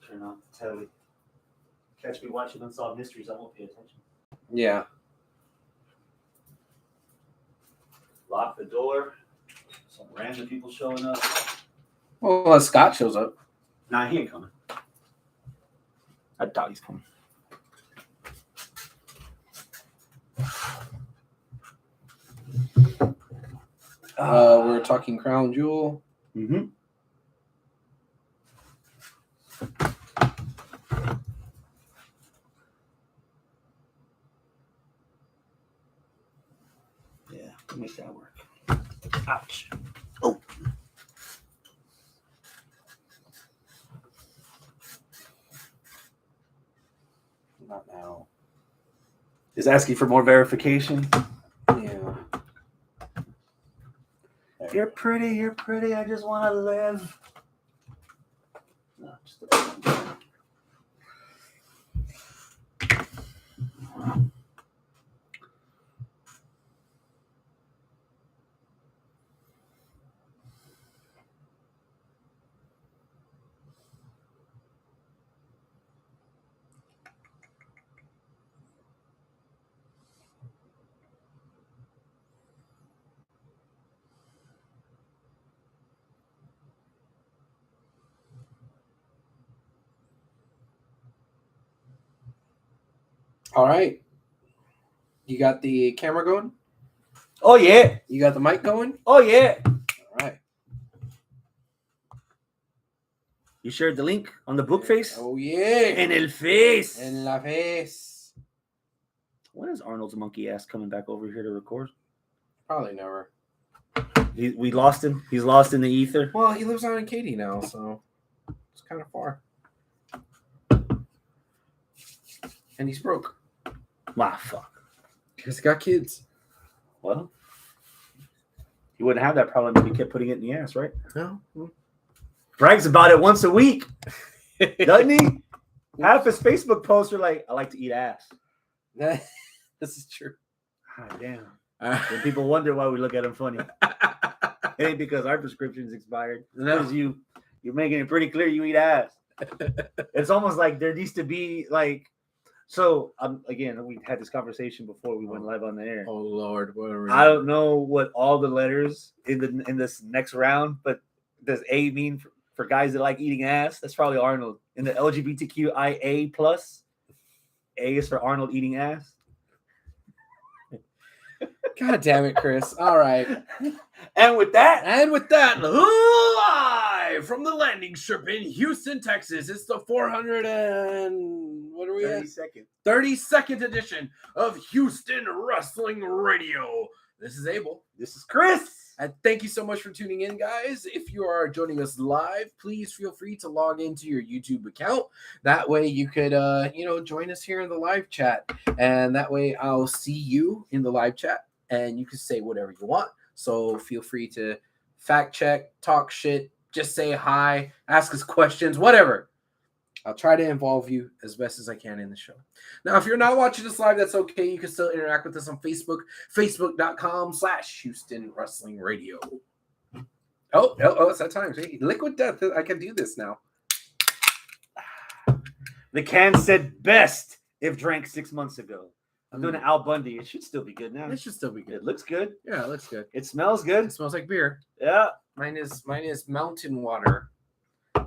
turn off the telly. Catch me watching Unsolved Mysteries, I won't pay attention. Yeah. Lock the door. Some random people showing up. Well, unless Scott shows up. Nah, he ain't coming. I doubt he's coming. We're talking Crown Jewel. Mm-hmm. Yeah, we'll make that work. Ouch. Oh. Not now. Is asking for more verification. Yeah. You're pretty, I just want to live. No, just All right. You got the camera going? Oh, yeah. You got the mic going? Oh, yeah. All right. You shared the link on the book face? Oh, yeah. En el face. En la face. When is Arnold's monkey ass coming back over here to record? Probably never. We lost him. He's lost in the ether. Well, he lives out in Katy now, so it's kind of far. And he's broke. Wow, fuck. He's got kids. Well, he wouldn't have that problem if he kept putting it in the ass, right? No. Brags about it once a week, doesn't he? Half his Facebook posts are like, I like to eat ass. This is true. God damn. When people wonder why we look at him funny. It ain't because our prescription's expired. No. Because you're making it pretty clear you eat ass. It's almost like there needs to be like, so again, we had this conversation before we went live on the air. Oh Lord, what are we? I don't know what all the letters in this next round, but does A mean for guys that like eating ass? That's probably Arnold. In the LGBTQIA plus, A is for Arnold eating ass. God damn it, Chris. All right. And with that, live from the landing strip in Houston, Texas, it's the 400 and what are we at? 32nd edition of Houston Wrestling Radio. This is Abel. This is Chris. And thank you so much for tuning in, guys. If you are joining us live, please feel free to log into your YouTube account. That way you could, join us here in the live chat. And that way I'll see you in the live chat and you can say whatever you want. So feel free to fact check, talk shit, just say hi, ask us questions, whatever. I'll try to involve you as best as I can in the show. Now, if you're not watching this live, that's okay. You can still interact with us on Facebook, facebook.com/Houston Wrestling Radio. Oh, it's that time. See, Liquid Death. I can do this now. The can said best if drank 6 months ago. I'm doing an Al Bundy. It should still be good now. It should still be good. It looks good. Yeah, it looks good. It smells good. It smells like beer. Yeah. Mine is mountain water.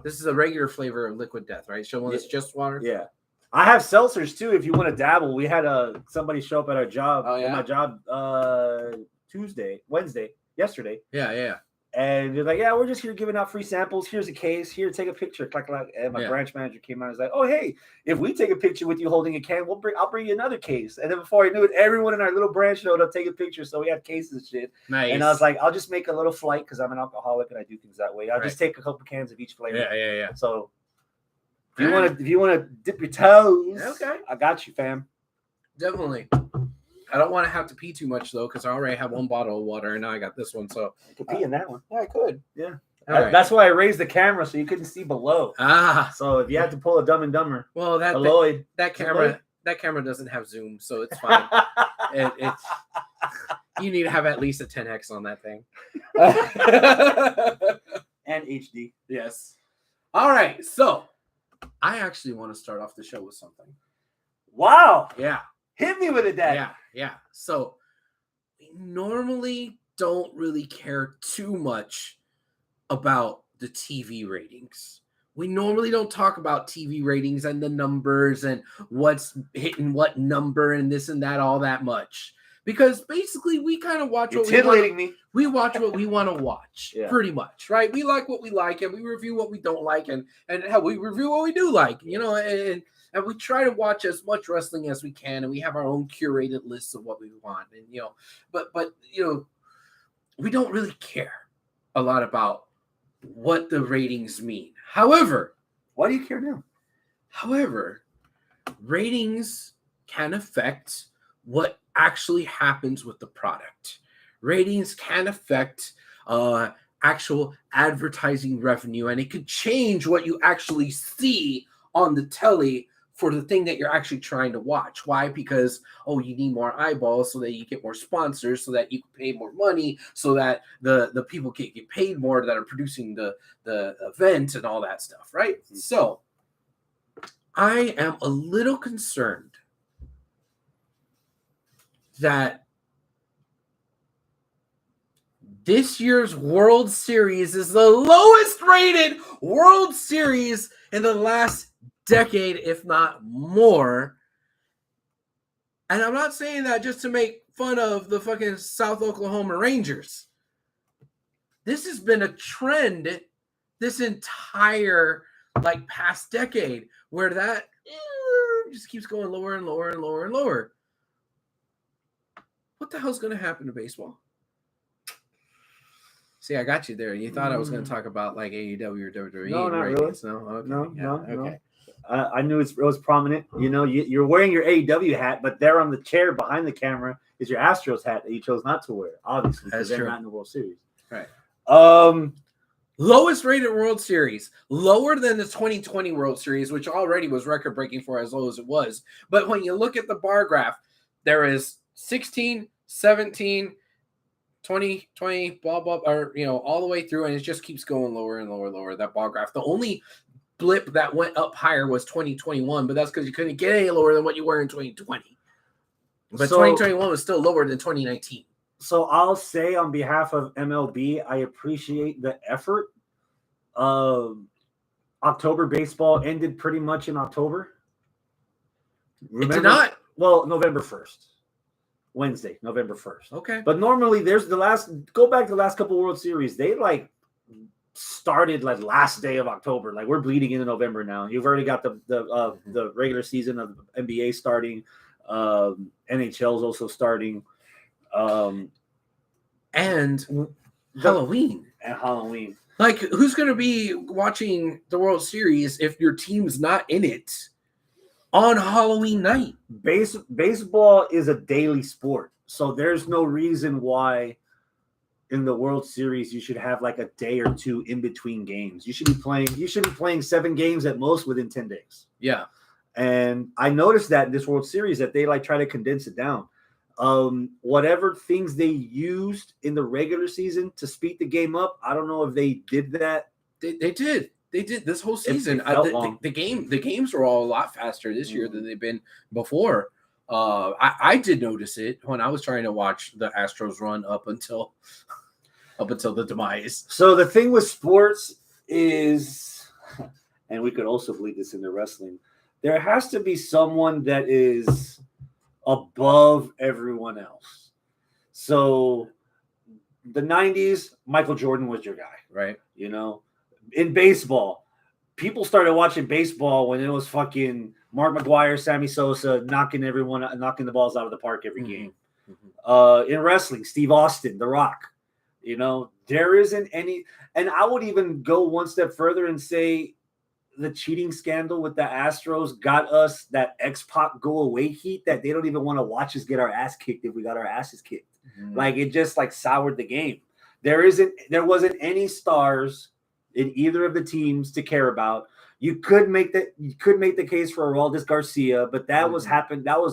This is a regular flavor of Liquid Death, right? So when it's just water. Yeah. I have seltzers too. If you want to dabble, we had somebody show up at our job. Oh, yeah? At my job yesterday. Yeah. And they're like, yeah, we're just here giving out free samples. Here's a case. Here, take a picture. Clack, clack. And my branch manager came out and was like, oh, hey, if we take a picture with you holding a can, I'll bring you another case. And then before I knew it, everyone in our little branch showed up taking pictures. So we had cases and shit. Nice. And I was like, I'll just make a little flight because I'm an alcoholic and I do things that way. I'll just take a couple cans of each flavor. Yeah. So if you want to dip your toes, okay, I got you, fam. Definitely. I don't want to have to pee too much, though, because I already have one bottle of water, and now I got this one. So I could pee in that one. Yeah, I could. Yeah. Right. That's why I raised the camera so you couldn't see below. So if you had to pull a Dumb and Dumber, well, that camera doesn't have zoom, so it's fine. It's you need to have at least a 10x on that thing. And HD. Yes. All right. So I actually want to start off the show with something. Wow. Yeah. Hit me with it, Dad. Yeah. So we normally don't really care too much about the TV ratings. We normally don't talk about TV ratings and the numbers and what's hitting what number and this and that all that much. Because basically we kind of watch You're titillating me. We watch what we want to watch, Yeah. pretty much, right? We like what we like, and we review what we don't like, and hell, we review what we do like, and we try to watch as much wrestling as we can, and we have our own curated lists of what we want, and but we don't really care a lot about what the ratings mean. However, why do you care now? However, ratings can affect what actually happens with the product. Ratings can affect actual advertising revenue, and it could change what you actually see on the telly for the thing that you're actually trying to watch. Why? Because, you need more eyeballs so that you get more sponsors, so that you can pay more money, so that the people can get paid more that are producing the event and all that stuff, right? Mm-hmm. So I am a little concerned that this year's World Series is the lowest rated World Series in the last decade, if not more. And I'm not saying that just to make fun of the fucking South Oklahoma Rangers. This has been a trend this entire past decade where that just keeps going lower and lower and lower and lower. What the hell's going to happen to baseball? See, I got you there. You thought I was going to talk about AEW or WWE. No, not ratings. really. No, okay. No. Okay. I knew it was prominent. You're wearing your AEW hat, but there on the chair behind the camera is your Astros hat that you chose not to wear, obviously, because they're not in the World Series. Right. Lowest rated World Series, lower than the 2020 World Series, which already was record breaking for as low as it was. But when you look at the bar graph, there is 16, 17, 20, blah, blah, or, all the way through, and it just keeps going lower and lower and lower, that bar graph. The only blip that went up higher was 2021, but that's because you couldn't get any lower than what you were in 2020. But 2021 was still lower than 2019. So I'll say on behalf of MLB, I appreciate the effort. October baseball ended pretty much in October. Remember? It did not. Well, November 1st. Wednesday, November 1st. Okay. But normally go back to the last couple World Series. They started last day of October. We're bleeding into November now. You've already got the regular season of the NBA starting. NHL's also starting. And Halloween. Who's going to be watching the World Series if your team's not in it on Halloween night? Baseball is a daily sport, so there's no reason why in the World Series you should have a day or two in between games. You should be playing 7 games at most within 10 days. Yeah. And I noticed that in this World Series that they try to condense it down. Whatever things they used in the regular season to speed the game up, I don't know if they did that. They did this whole season. The games were all a lot faster this year than they've been before. I did notice it when I was trying to watch the Astros run up until the demise. So the thing with sports is, and we could also bleed this into wrestling, there has to be someone that is above everyone else. So the 90s, Michael Jordan was your guy, right? In baseball, people started watching baseball when it was fucking Mark McGwire, Sammy Sosa knocking the balls out of the park every game. Mm-hmm. In wrestling, Steve Austin, The Rock. There isn't any, and I would even go one step further and say the cheating scandal with the Astros got us that X-Pac go away heat that they don't even want to watch us get our ass kicked if we got our asses kicked. Mm-hmm. It just soured the game. There wasn't any stars in either of the teams to care about. You could make the case for Aroldis Garcia, but that was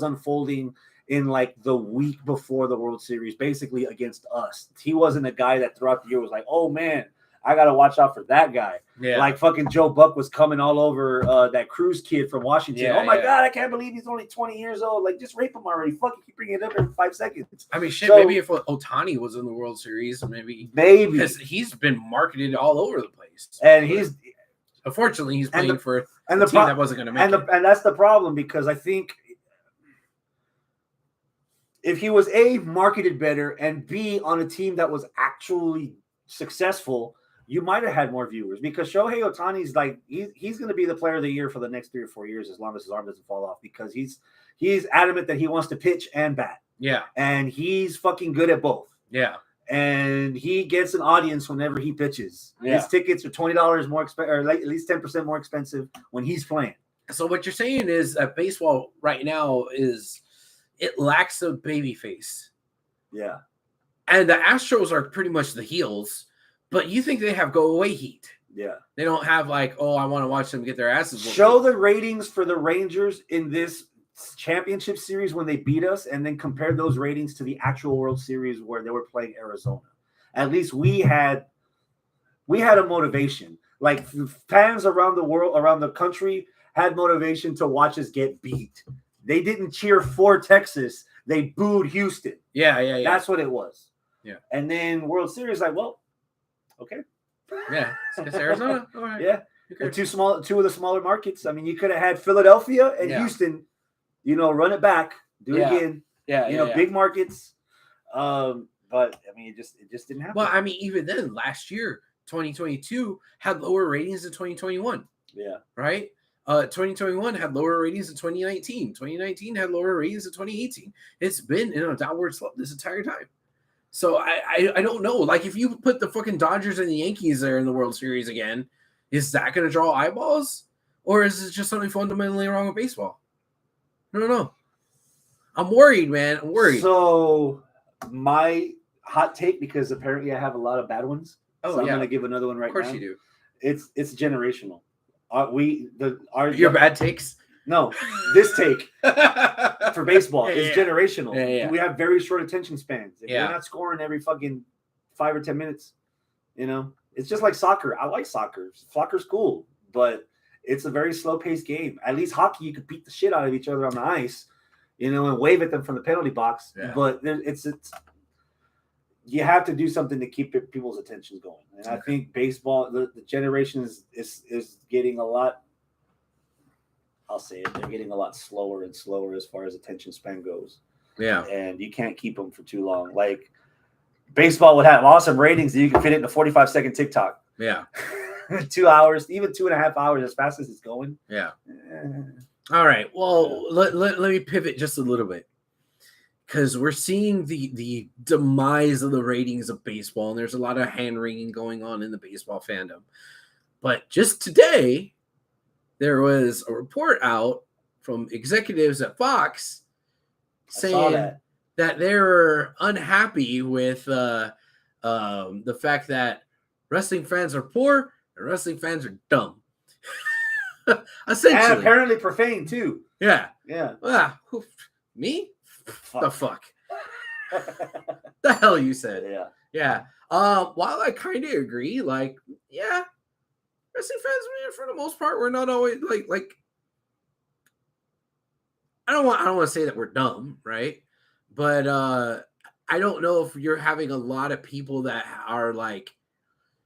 unfolding in the week before the World Series, basically against us. He wasn't a guy that throughout the year was oh man, I gotta watch out for that guy. Yeah. Like fucking Joe Buck was coming all over that Cruz kid from Washington. Yeah, oh my God, I can't believe he's only 20 years old. Like, just rape him already. Fucking keep bringing it up every 5 seconds. I mean, shit. So, maybe if Otani was in the World Series, maybe because he's been marketed all over the place, and unfortunately he's playing for a team that wasn't going to make it. And that's the problem, because I think if he was A, marketed better, and B, on a team that was actually successful, you might have had more viewers, because Shohei Ohtani's like he's going to be the player of the year for the next 3 or 4 years as long as his arm doesn't fall off, because he's adamant that he wants to pitch and bat. Yeah. And he's fucking good at both. Yeah. And he gets an audience whenever he pitches. Yeah. His tickets are $20 more expensive, or like at least 10% more expensive when he's playing. So what you're saying is that baseball right now it lacks a baby face. Yeah. And the Astros are pretty much the heels, but you think they have go away heat. Yeah. They don't have like, oh, I want to watch them get their asses whooped. Show the ratings for the Rangers in this championship series when they beat us, and then compare those ratings to the actual World Series where they were playing Arizona. At least we had a motivation. Like, fans around the world, around the country, had motivation to watch us get beat. They didn't cheer for Texas. They booed Houston. Yeah. That's what it was. Yeah. And then World Series, like, well, okay. Yeah. It's Arizona. All right. Yeah. And two of the smaller markets. I mean, you could have had Philadelphia and Houston, run it back, do it again. Yeah. Big markets. But I mean, it just didn't happen. Well, I mean, even then, last year, 2022 had lower ratings than 2021. Yeah. Right? 2021 had lower ratings than 2019. 2019 had lower ratings than 2018. It's been in a downward slope this entire time. So I don't know. Like, if you put the fucking Dodgers and the Yankees there in the World Series again, is that going to draw eyeballs? Or is it just something fundamentally wrong with baseball? I don't know. I'm worried, man. I'm worried. So my hot take, because apparently I have a lot of bad ones. Oh, so I'm going to give another one right now. Of course you do. It's generational. Your bad takes? No, this take for baseball is generational. Yeah. We have very short attention spans. If you're not scoring every fucking 5 or 10 minutes, it's just like soccer. I like soccer. Soccer's cool, but it's a very slow-paced game. At least hockey, you could beat the shit out of each other on the ice, and wave at them from the penalty box. Yeah. But it's you have to do something to keep people's attentions going. And I think baseball, the generation is getting a lot. I'll say it. They're getting a lot slower and slower as far as attention span goes. Yeah. And you can't keep them for too long. Like, baseball would have awesome ratings that you can fit it in a 45-second TikTok. Yeah. 2 hours, even 2.5 hours, as fast as it's going. Yeah. All right. Well, let me pivot just a little bit, because we're seeing the demise of the ratings of baseball, and there's a lot of hand-wringing going on in the baseball fandom. But just today, there was a report out from executives at Fox saying that they were unhappy with the fact that wrestling fans are poor and wrestling fans are dumb. Essentially. And apparently profane, too. Yeah. Yeah. Me? The fuck? The hell you said? Yeah. Yeah. While I kind of agree, like, yeah, wrestling fans, for the most part, we're not always like. I don't want to say that we're dumb, right? But I don't know if you're having a lot of people that are like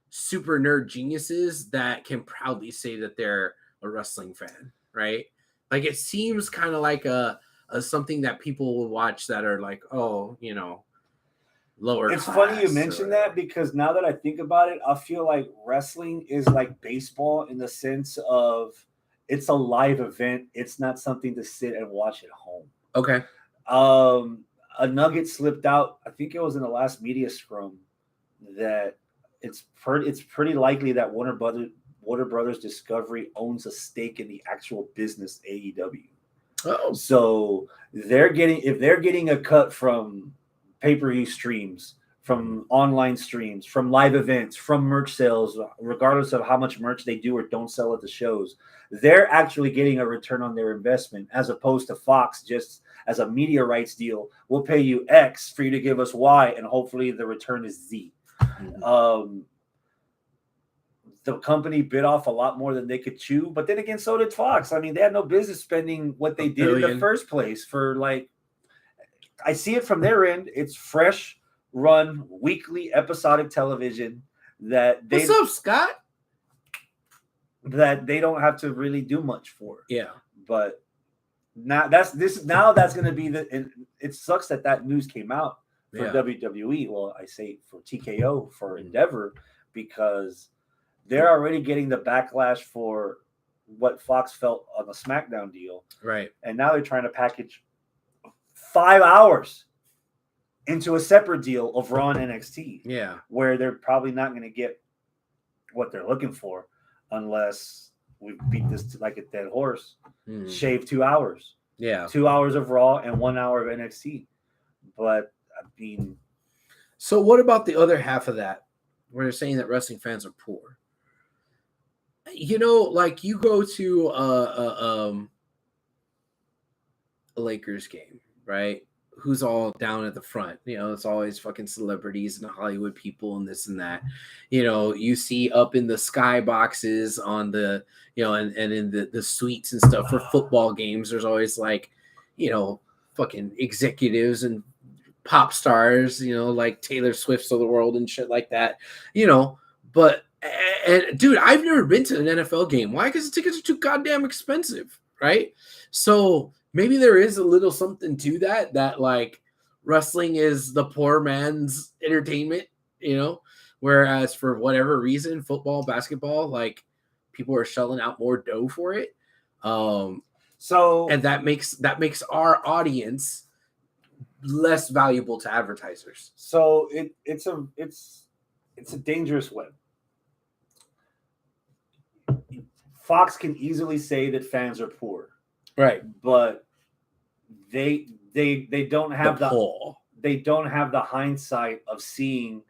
super nerd geniuses that can proudly say that they're a wrestling fan, right? Like, it seems kind of like a something that people will watch that are like, oh, lower. It's funny you mention that, because now that I think about it, I feel like wrestling is like baseball in the sense of it's a live event. It's not something to sit and watch at home. Okay. A nugget slipped out. I think it was in the last media scrum that it's pretty likely that Warner Brothers Discovery owns a stake in the actual business AEW. Oh, so if they're getting a cut from pay-per-view streams, from online streams, from live events, from merch sales, regardless of how much merch they do or don't sell at the shows, they're actually getting a return on their investment, as opposed to Fox just as a media rights deal. We'll pay you X for you to give us Y, and hopefully the return is Z. the company bit off a lot more than they could chew. But then again, so did Fox. I mean, they had no business spending what they did in the first place for like. I see it from their end. It's fresh run weekly episodic television that they. What's up, Scott? That they don't have to really do much for. Yeah, but now that's going to be the. It sucks that news came out for WWE. Well, I say for TKO for Endeavor because they're already getting the backlash for what Fox felt on the SmackDown deal. Right. And now they're trying to package 5 hours into a separate deal of Raw and NXT. Yeah. Where they're probably not going to get what they're looking for unless we beat this like a dead horse. Shave 2 hours. Yeah. 2 hours of Raw and 1 hour of NXT. But, I mean... So what about the other half of that where they're saying that wrestling fans are poor? You know, like you go to a Lakers game, right? Who's all down at the front? You know, it's always fucking celebrities and Hollywood people and this and that. You know, you see up in the sky boxes on the, you know, and in the suites and stuff for football games, there's always like, you know, fucking executives and pop stars, you know, like Taylor Swift's of the world and shit like that, you know, but and dude, I've never been to an NFL game. Why? Because the tickets are too goddamn expensive, right? So maybe there is a little something to that like wrestling is the poor man's entertainment, you know, whereas for whatever reason, football, basketball, like people are shelling out more dough for it. So and that makes our audience less valuable to advertisers. So it's a dangerous web. Fox can easily say that fans are poor, right? But they don't have they don't have the hindsight of seeing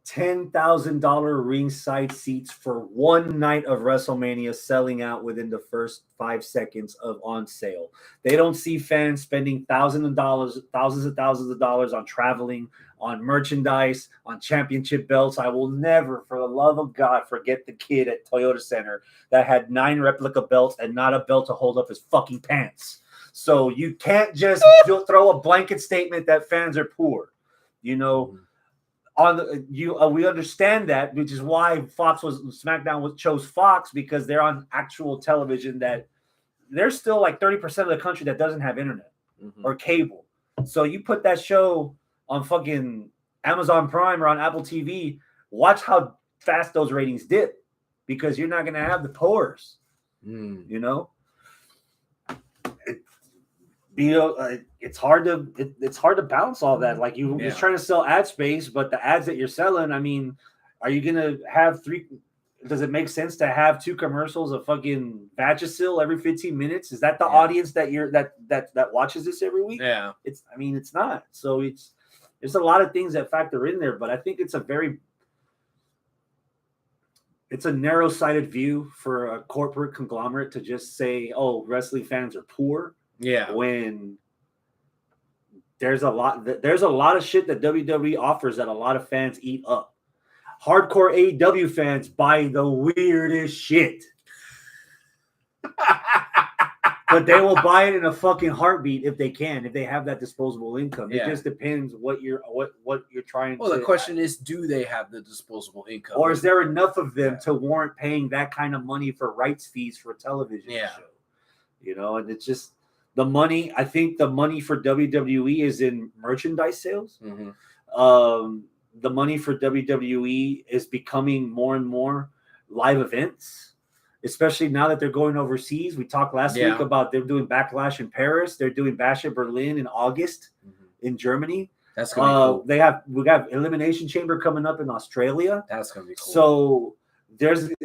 $10,000 ringside seats for one night of WrestleMania selling out within the first 5 seconds of on sale. They don't see fans spending thousands of dollars on traveling, on merchandise, on championship belts. I will never, for the love of God, forget the kid at Toyota Center that had 9 replica belts and not a belt to hold up his fucking pants. So you can't just throw a blanket statement that fans are poor. You know, we understand that, which is why SmackDown chose Fox, because they're on actual television that there's still like 30% of the country that doesn't have internet or cable. So you put that show on fucking Amazon Prime or on Apple TV, watch how fast those ratings dip, because you're not going to have the pores, you know? It's hard to balance all that. Like you're trying to sell ad space, but the ads that you're selling, I mean, are you gonna have 3? Does it make sense to have 2 commercials of fucking Vagisil every 15 minutes? Is that the audience that that watches this every week? Yeah, it's not. So there's a lot of things that factor in there, but I think it's a narrow-sighted view for a corporate conglomerate to just say, "Oh, wrestling fans are poor." Yeah, when there's a lot of shit that WWE offers that a lot of fans eat up. Hardcore AEW fans buy the weirdest shit, but they will buy it in a fucking heartbeat if they have that disposable income. It just depends what you're trying. Well, the question is, do they have the disposable income, or is there enough of them to warrant paying that kind of money for rights fees for a television show? You know, and it's just. The money, I think the money for WWE is in merchandise sales. The money for WWE is becoming more and more live events, especially now that they're going overseas. We talked last week about them doing Backlash in Paris. They're doing Bash at Berlin in August in Germany. That's gonna be cool. We got Elimination Chamber coming up in Australia. That's gonna be cool.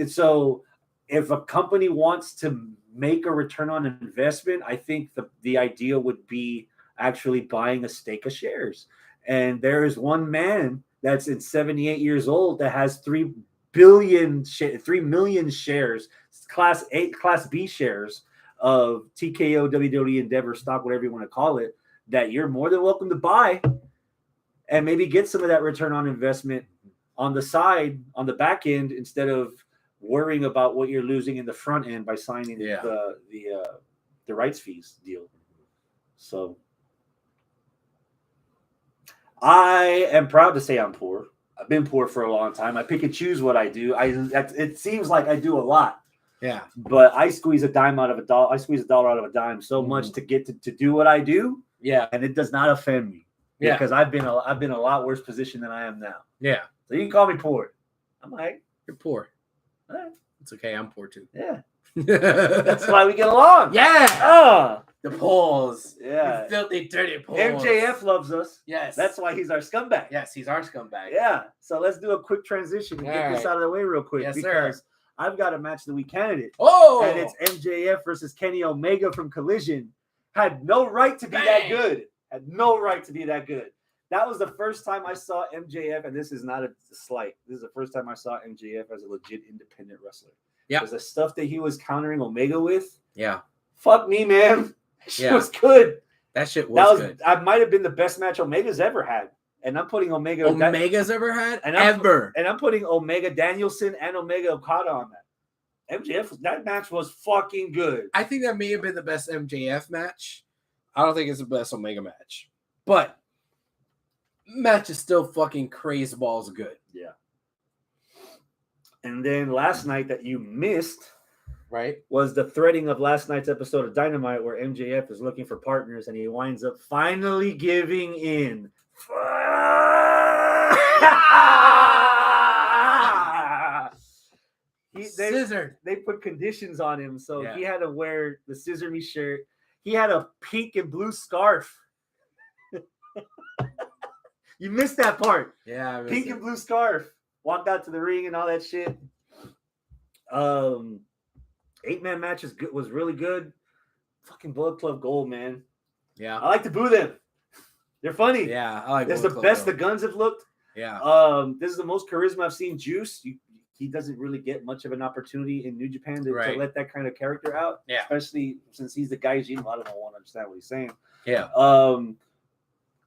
So if a company wants to make a return on investment, I think the idea would be actually buying a stake of shares. And there is one man that's 78 years old that has 3 million shares, Class B shares of TKO, WWE Endeavor stock, whatever you want to call it, that you're more than welcome to buy and maybe get some of that return on investment on the side, on the back end, instead of worrying about what you're losing in the front end by signing the rights fees deal. So I am proud to say I'm poor. I've been poor for a long time. I pick and choose what I do. It seems like I do a lot. Yeah. But I squeeze a dime out of a dollar. I squeeze a dollar out of a dime so much to get to do what I do. Yeah. And it does not offend me. Yeah. Because I've been a lot worse position than I am now. Yeah. So you can call me poor. I'm like, you're poor. All right. It's okay. I'm poor too. Yeah. That's why we get along. Yeah. The polls. Yeah. You filthy, dirty polls. MJF loves us. Yes. That's why he's our scumbag. Yes, he's our scumbag. Yeah. So let's do a quick transition and get this out of the way real quick. Yes, because sir. I've got a match of the week candidate. Oh! And it's MJF versus Kenny Omega from Collision. Had no right to be that good. Had no right to be that good. That was the first time I saw MJF, and this is not a slight. This is the first time I saw MJF as a legit independent wrestler. Yeah. Because the stuff that he was countering Omega with. Yeah. Fuck me, man. That shit was good. That shit was good. I might have been the best match Omega's ever had. And I'm putting Omega's ever had? And I'm putting Omega Danielson and Omega Okada on that. MJF, that match was fucking good. I think that may have been the best MJF match. I don't think it's the best Omega match. But match is still fucking crazy balls good. Yeah. And then last night that you missed, right, was the threading of last night's episode of Dynamite where MJF is looking for partners and he winds up finally giving in. They put conditions on him, so he had to wear the Scissor Me shirt. He had a pink and blue scarf. You missed that part. Yeah, pink and blue scarf. Walked out to the ring and all that shit. 8-man match was really good. Fucking Bullet Club Gold, man. Yeah, I like to boo them. They're funny. Yeah, I like. That's the best the Guns have looked. Yeah. This is the most charisma I've seen Juice. He doesn't really get much of an opportunity in New Japan to let that kind of character out. Yeah. Especially since he's the gaijin. A lot of them won't understand what he's saying. Yeah.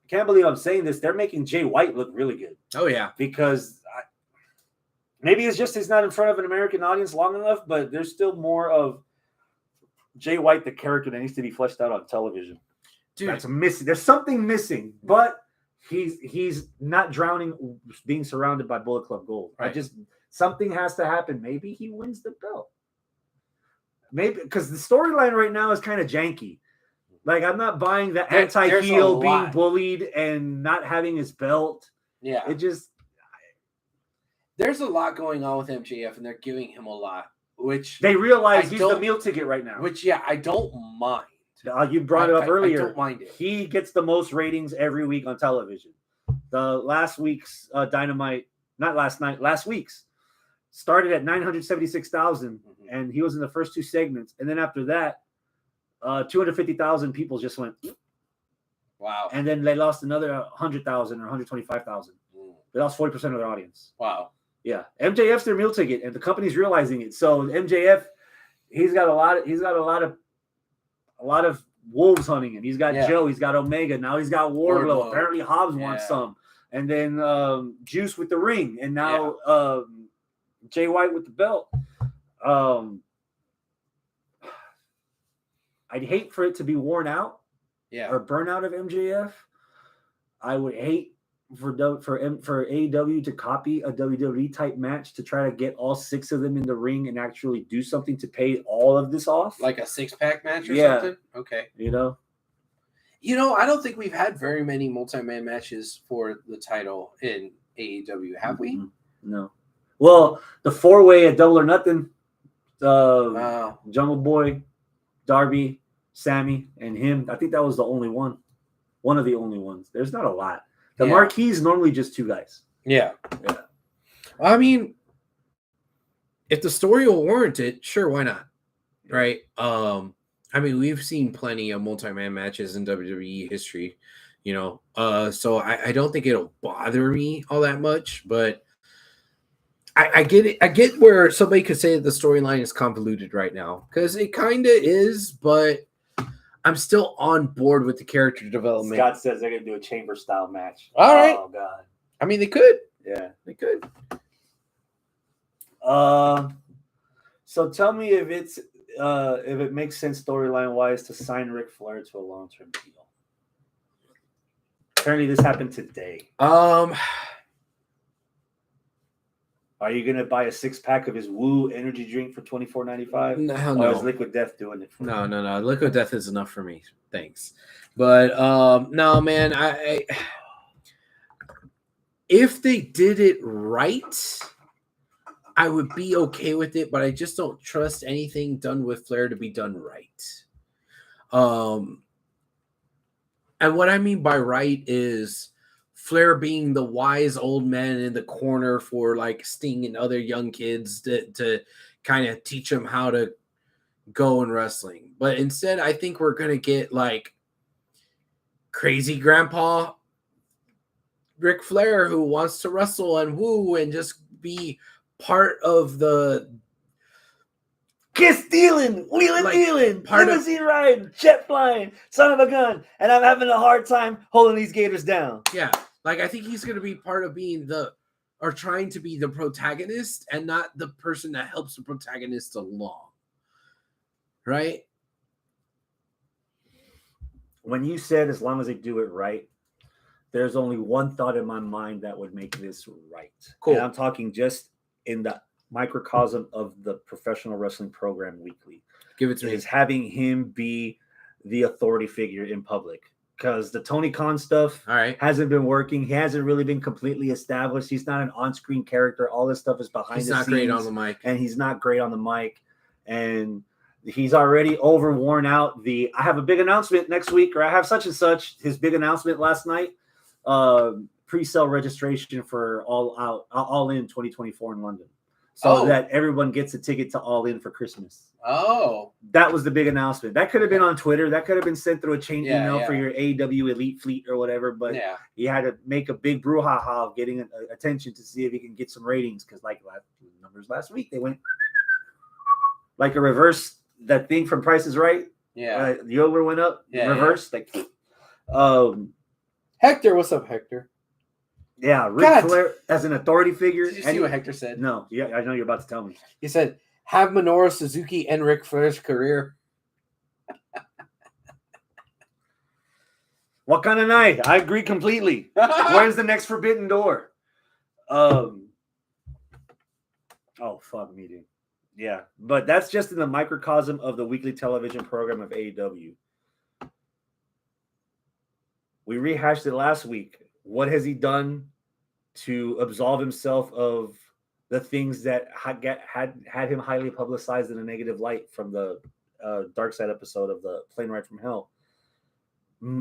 Can't believe I'm saying this. They're making Jay White look really good. Oh yeah. Because maybe it's just he's not in front of an American audience long enough, but there's still more of Jay White, the character, that needs to be fleshed out on television. Dude, that's missing. There's something missing, but he's not drowning being surrounded by Bullet Club Gold. Right. Something has to happen. Maybe he wins the belt. Maybe because the storyline right now is kind of janky. Like, I'm not buying the anti-heel being bullied and not having his belt. Yeah. There's a lot going on with MJF, and they're giving him a lot, which they realize he's the meal ticket right now. Which, I don't mind. You brought it up earlier. I don't mind it. He gets the most ratings every week on television. The last week's Dynamite, not last night, last week's started at 976,000, and he was in the first two segments. And then after that, 250,000 people just went. Wow. And then they lost another 100,000 or 125,000. They lost 40% of their audience. Wow. Yeah. MJF's their meal ticket, and the company's realizing it. So MJF, he's got a lot of wolves hunting him. He's got Joe, he's got Omega, now he's got Wardlow. Apparently Hobbs wants some. And then Juice with the ring, and now Jay White with the belt. I'd hate for it to be worn out, or burn out of MJF. I would hate for AEW to copy a WWE type match to try to get all 6 of them in the ring and actually do something to pay all of this off, like a 6-pack match or something. Okay, I don't think we've had very many multi-man matches for the title in AEW, have we? No. Well, the 4-way at Double or Nothing, Jungle Boy, Darby, Sammy, and him. I think that was the only one. One of the only ones. There's not a lot. The marquee is normally just 2 guys. Yeah. I mean, if the story will warrant it, sure, why not? Right? I mean, we've seen plenty of multi-man matches in WWE history, so I don't think it'll bother me all that much, but I get it. I get where somebody could say that the storyline is convoluted right now, because it kind of is, but I'm still on board with the character development. Scott says they're going to do a chamber style match. All right. Oh, God. I mean, they could. Yeah. They Good. So tell me if it makes sense storyline wise to sign Ric Flair to a long-term deal. Apparently, this happened today. Are you gonna buy a 6-pack of his Woo energy drink for $24.95? No, or is Liquid Death doing it? No. Liquid Death is enough for me. Thanks, but no, man. I if they did it right, I would be okay with it. But I just don't trust anything done with Flair to be done right. And what I mean by right is Flair being the wise old man in the corner for like Sting and other young kids to kind of teach them how to go in wrestling. But instead, I think we're going to get like crazy grandpa Ric Flair who wants to wrestle and woo and just be part of the kiss dealing, wheeling dealing, limousine riding, jet flying, son of a gun, and I'm having a hard time holding these gators down. Yeah. Like, I think he's going to be part of being trying to be the protagonist and not the person that helps the protagonist along. Right? When you said as long as they do it right, there's only one thought in my mind that would make this right. Cool. And I'm talking just in the microcosm of the professional wrestling program weekly. Give it to me. Is having him be the authority figure in public. Because the Tony Khan stuff hasn't been working. He hasn't really been completely established. He's not an on-screen character. All this stuff is behind the scenes. He's not great on the mic. And he's not great on the mic. And he's already worn out I have a big announcement next week, or I have such and such. His big announcement last night, pre-sale registration for All In 2024 in London. So that everyone gets a ticket to All In for Christmas. Oh. That was the big announcement. That could have been on Twitter. That could have been sent through a chain email for your AEW Elite Fleet or whatever. But he had to make a big brouhaha of getting attention to see if he can get some ratings. Because like numbers last week, they went like a reverse, that thing from Price is Right. Yeah. The over went up. Reverse. Like, Hector, what's up, Hector? Yeah, Ric Flair as an authority figure. Did you see what Hector said? No. Yeah, I know you're about to tell me. He said, have Minoru Suzuki and Ric Flair's career. What kind of night? I agree completely. Where's the next Forbidden Door? Oh, fuck me, dude. Yeah, but that's just in the microcosm of the weekly television program of AEW. We rehashed it last week. What has he done to absolve himself of the things that had him highly publicized in a negative light from the Dark Side episode of the Plane Ride from Hell?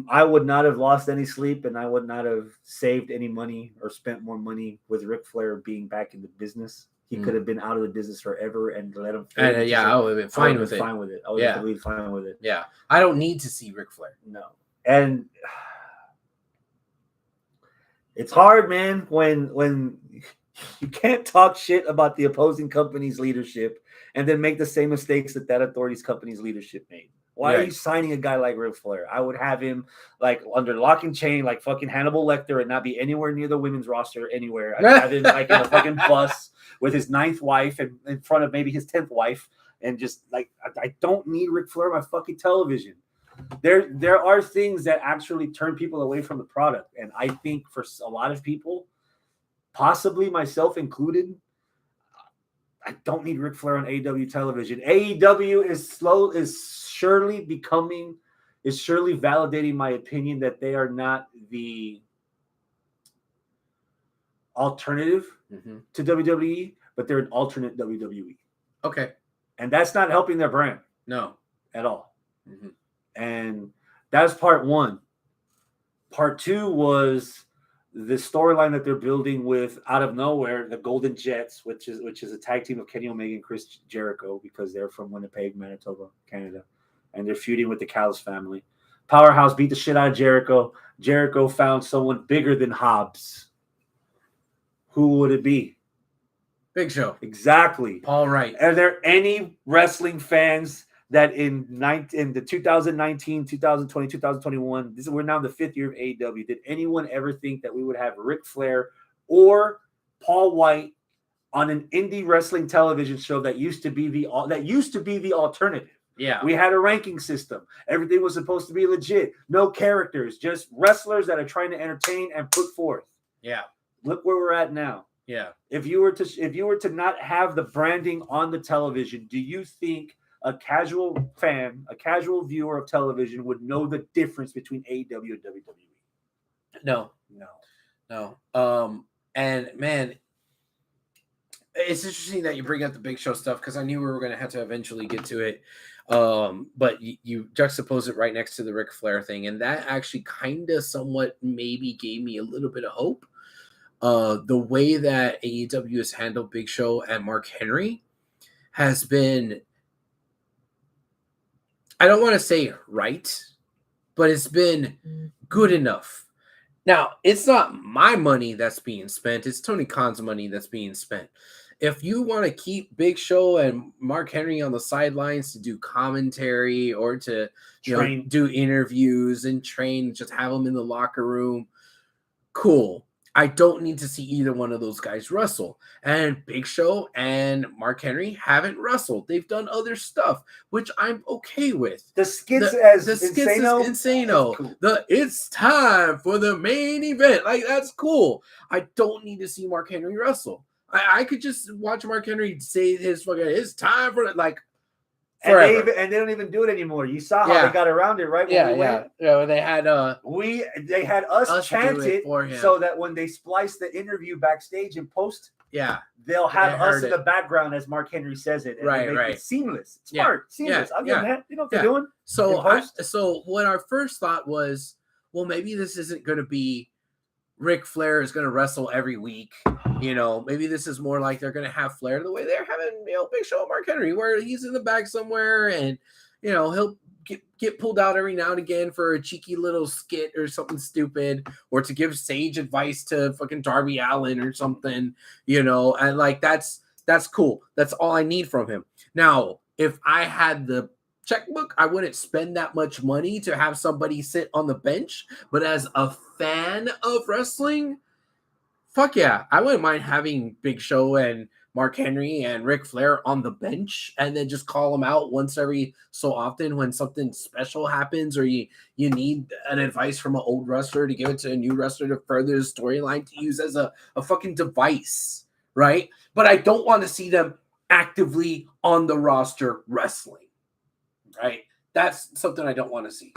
I would not have lost any sleep, and I would not have saved any money or spent more money with Ric Flair being back in the business. He could have been out of the business forever and let him. I would have been fine with it. I would have been fine with it. Yeah, I don't need to see Ric Flair. No, and it's hard, man, when you can't talk shit about the opposing company's leadership and then make the same mistakes that authority's company's leadership made. Why are you signing a guy like Ric Flair? I would have him like under lock and chain, like fucking Hannibal Lecter, and not be anywhere near the women's roster anywhere. I'd have him like in a fucking bus with his 9th wife and in front of maybe his 10th wife, and just like I don't need Ric Flair on my fucking television. There are things that actually turn people away from the product, and I think for a lot of people, possibly myself included, I don't need Ric Flair on AEW television. AEW is surely validating my opinion that they are not the alternative to WWE, but they're an alternate WWE. Okay. And that's not helping their brand. No. At all. Mm-hmm. And that's part one. Part two was the storyline that they're building with, out of nowhere, the Golden Jets, which is a tag team of Kenny Omega and Chris Jericho, because they're from Winnipeg, Manitoba, Canada, and they're feuding with the Callis family. Powerhouse beat the shit out of Jericho. Jericho found someone bigger than Hobbs. Who would it be? Big Show. Exactly. All right. Are there any wrestling fans that in the 2019, 2020, 2021, we're now in the 5th year of AEW, did anyone ever think that we would have Ric Flair or Paul White on an indie wrestling television show that used to be the alternative. Yeah. We had a ranking system. Everything was supposed to be legit. No characters, just wrestlers that are trying to entertain and put forth. Yeah. Look where we're at now. Yeah. If you were to not have the branding on the television, do you think a casual fan, a casual viewer of television would know the difference between AEW and WWE? No. And man, it's interesting that you bring up the Big Show stuff because I knew we were going to have to eventually get to it. But you juxtapose it right next to the Ric Flair thing, and that actually kind of somewhat maybe gave me a little bit of hope. The way that AEW has handled Big Show and Mark Henry has been, I don't want to say right, but it's been good enough. Now, it's not my money that's being spent. It's Tony Khan's money that's being spent. If you want to keep Big Show and Mark Henry on the sidelines to do commentary or to do interviews and train, just have them in the locker room, cool. I don't need to see either one of those guys wrestle. And Big Show and Mark Henry haven't wrestled. They've done other stuff, which I'm okay with. The skits Insano. Cool. It's time for the main event. Like, that's cool. I don't need to see Mark Henry wrestle. I could just watch Mark Henry say it's time for it. Like, forever. And they don't even do it anymore. You saw how they got around it, right? They had us chant it so that when they splice the interview backstage and post, they'll have us in the background as Mark Henry says it. And right. It's seamless. It's smart. Seamless. I'll give them that. You know what they're doing. So what our first thought was, well, maybe this isn't going to be Ric Flair is going to wrestle every week. Maybe this is more like they're going to have Flair the way they're having, Big Show and Mark Henry, where he's in the back somewhere and, he'll get pulled out every now and again for a cheeky little skit or something stupid, or to give sage advice to fucking Darby Allin or something, and like, that's cool. That's all I need from him. Now, if I had the checkbook, I wouldn't spend that much money to have somebody sit on the bench, but as a fan of wrestling, fuck yeah, I wouldn't mind having Big Show and Mark Henry and Ric Flair on the bench and then just call them out once every so often when something special happens, or you need an advice from an old wrestler to give it to a new wrestler to further the storyline to use as a fucking device, right? But I don't want to see them actively on the roster wrestling. Right, that's something I don't want to see.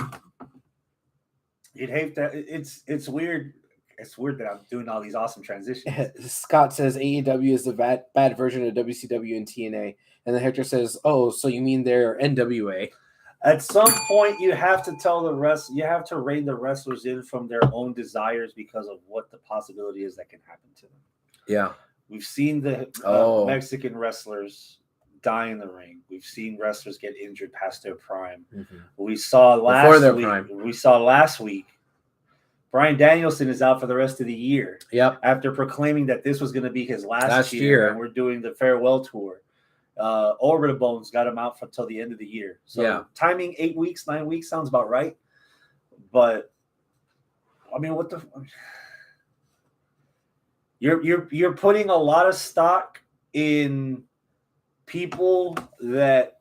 You'd hate that. It's weird. It's weird that I'm doing all these awesome transitions. Scott says AEW is the bad version of WCW and TNA, and then Hector says, "Oh, so you mean they're NWA?" At some point, you have to tell the rest. You have to rein the wrestlers in from their own desires because of what the possibility is that can happen to them. Yeah, we've seen the Mexican wrestlers die in the ring. We've seen wrestlers get injured past their prime. Mm-hmm. We saw last week Bryan Danielson is out for the rest of the year. Yep. After proclaiming that this was going to be his last year, and we're doing the farewell tour. Over the Bones got him out until the end of the year. So timing 8 weeks, 9 weeks sounds about right. But I mean, what the? You're putting a lot of stock in people that,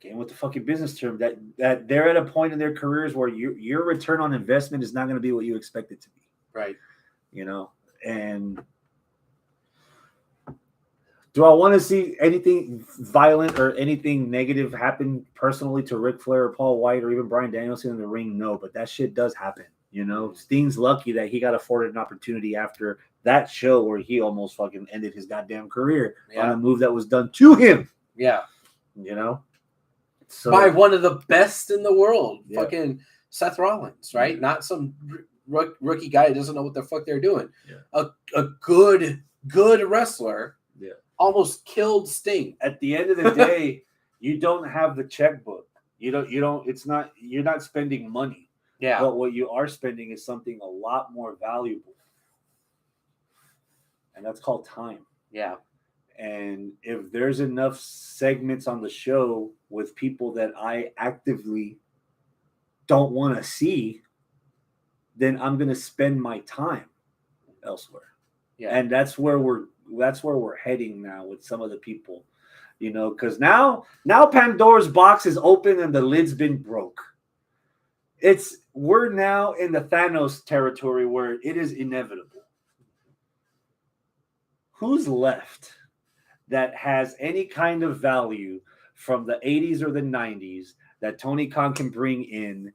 again, with the fucking business term, that they're at a point in their careers where your return on investment is not going to be what you expect it to be. Right. And do I want to see anything violent or anything negative happen personally to Ric Flair or Paul White or even Bryan Danielson in the ring? No, but that shit does happen. Sting's lucky that he got afforded an opportunity after that show where he almost fucking ended his goddamn career on a move that was done to him. Yeah. So, by one of the best in the world, fucking Seth Rollins, right? Not some rookie guy who doesn't know what the fuck they're doing. Yeah. A good wrestler almost killed Sting. At the end of the day, you don't have the checkbook. You're not spending money. Yeah. But what you are spending is something a lot more valuable. And that's called time. Yeah. And if there's enough segments on the show with people that I actively don't want to see, then I'm going to spend my time elsewhere. Yeah. And that's where we're heading now with some of the people, because now Pandora's box is open and the lid's been broke. We're now in the Thanos territory where it is inevitable. Who's left that has any kind of value from the 80s or the 90s that Tony Khan can bring in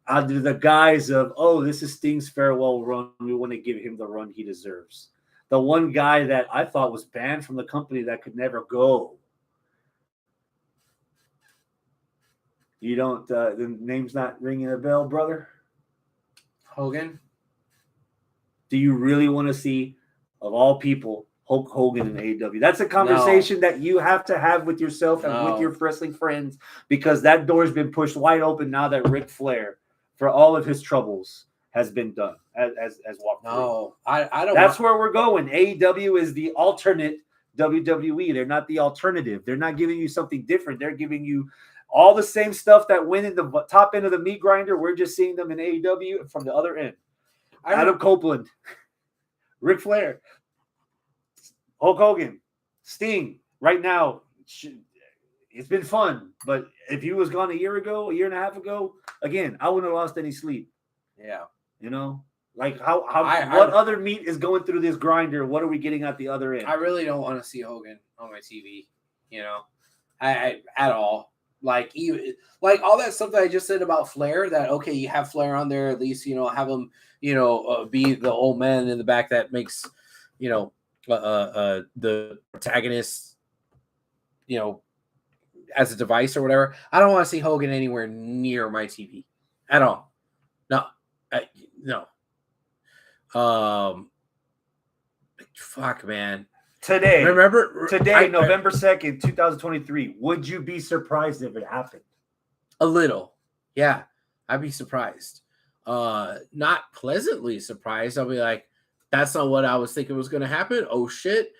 under the guise of, oh, this is Sting's farewell run. We want to give him the run he deserves. The one guy that I thought was banned from the company that could never go. You don't, the name's not ringing a bell, brother? Hogan? Do you really want to see, of all people, Hulk Hogan in AEW? That's a conversation that you have to have with yourself and with your wrestling friends, because that door's been pushed wide open now that Ric Flair, for all of his troubles, has been done as walked through. No, I don't. That's where we're going. AEW is the alternate WWE. They're not the alternative. They're not giving you something different. They're giving you all the same stuff that went in the top end of the meat grinder. We're just seeing them in AEW from the other end. Adam Copeland, Ric Flair, Hulk Hogan, Sting. Right now, it's been fun. But if he was gone a year and a half ago, again, I wouldn't have lost any sleep. Yeah. Like what other meat is going through this grinder? What are we getting at the other end? I really don't want to see Hogan on my TV, I at all. Like all that stuff that I just said about Flair, that, okay, you have Flair on there, at least, have him, be the old man in the back that makes, the protagonist, as a device or whatever. I don't want to see Hogan anywhere near my TV at all. No. Fuck, man. Today, November 2nd, 2023. Would you be surprised if it happened? A little. Yeah, I'd be surprised. Not pleasantly surprised. I'll be like, that's not what I was thinking was going to happen. Oh, shit.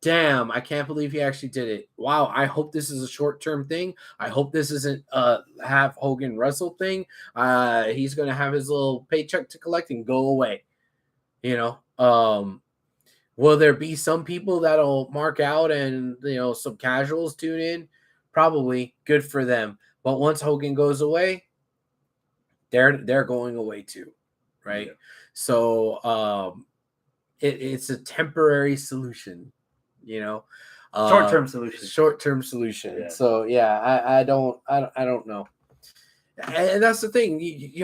Damn, I can't believe he actually did it. Wow, I hope this is a short-term thing. I hope this isn't have Hogan wrestle thing. He's going to have his little paycheck to collect and go away. Will there be some people that'll mark out and, some casuals tune in? Probably. Good for them. But once Hogan goes away, they're going away too, right? Yeah. So it's a temporary solution, short-term solution. Yeah. So yeah, I don't know. And that's the thing,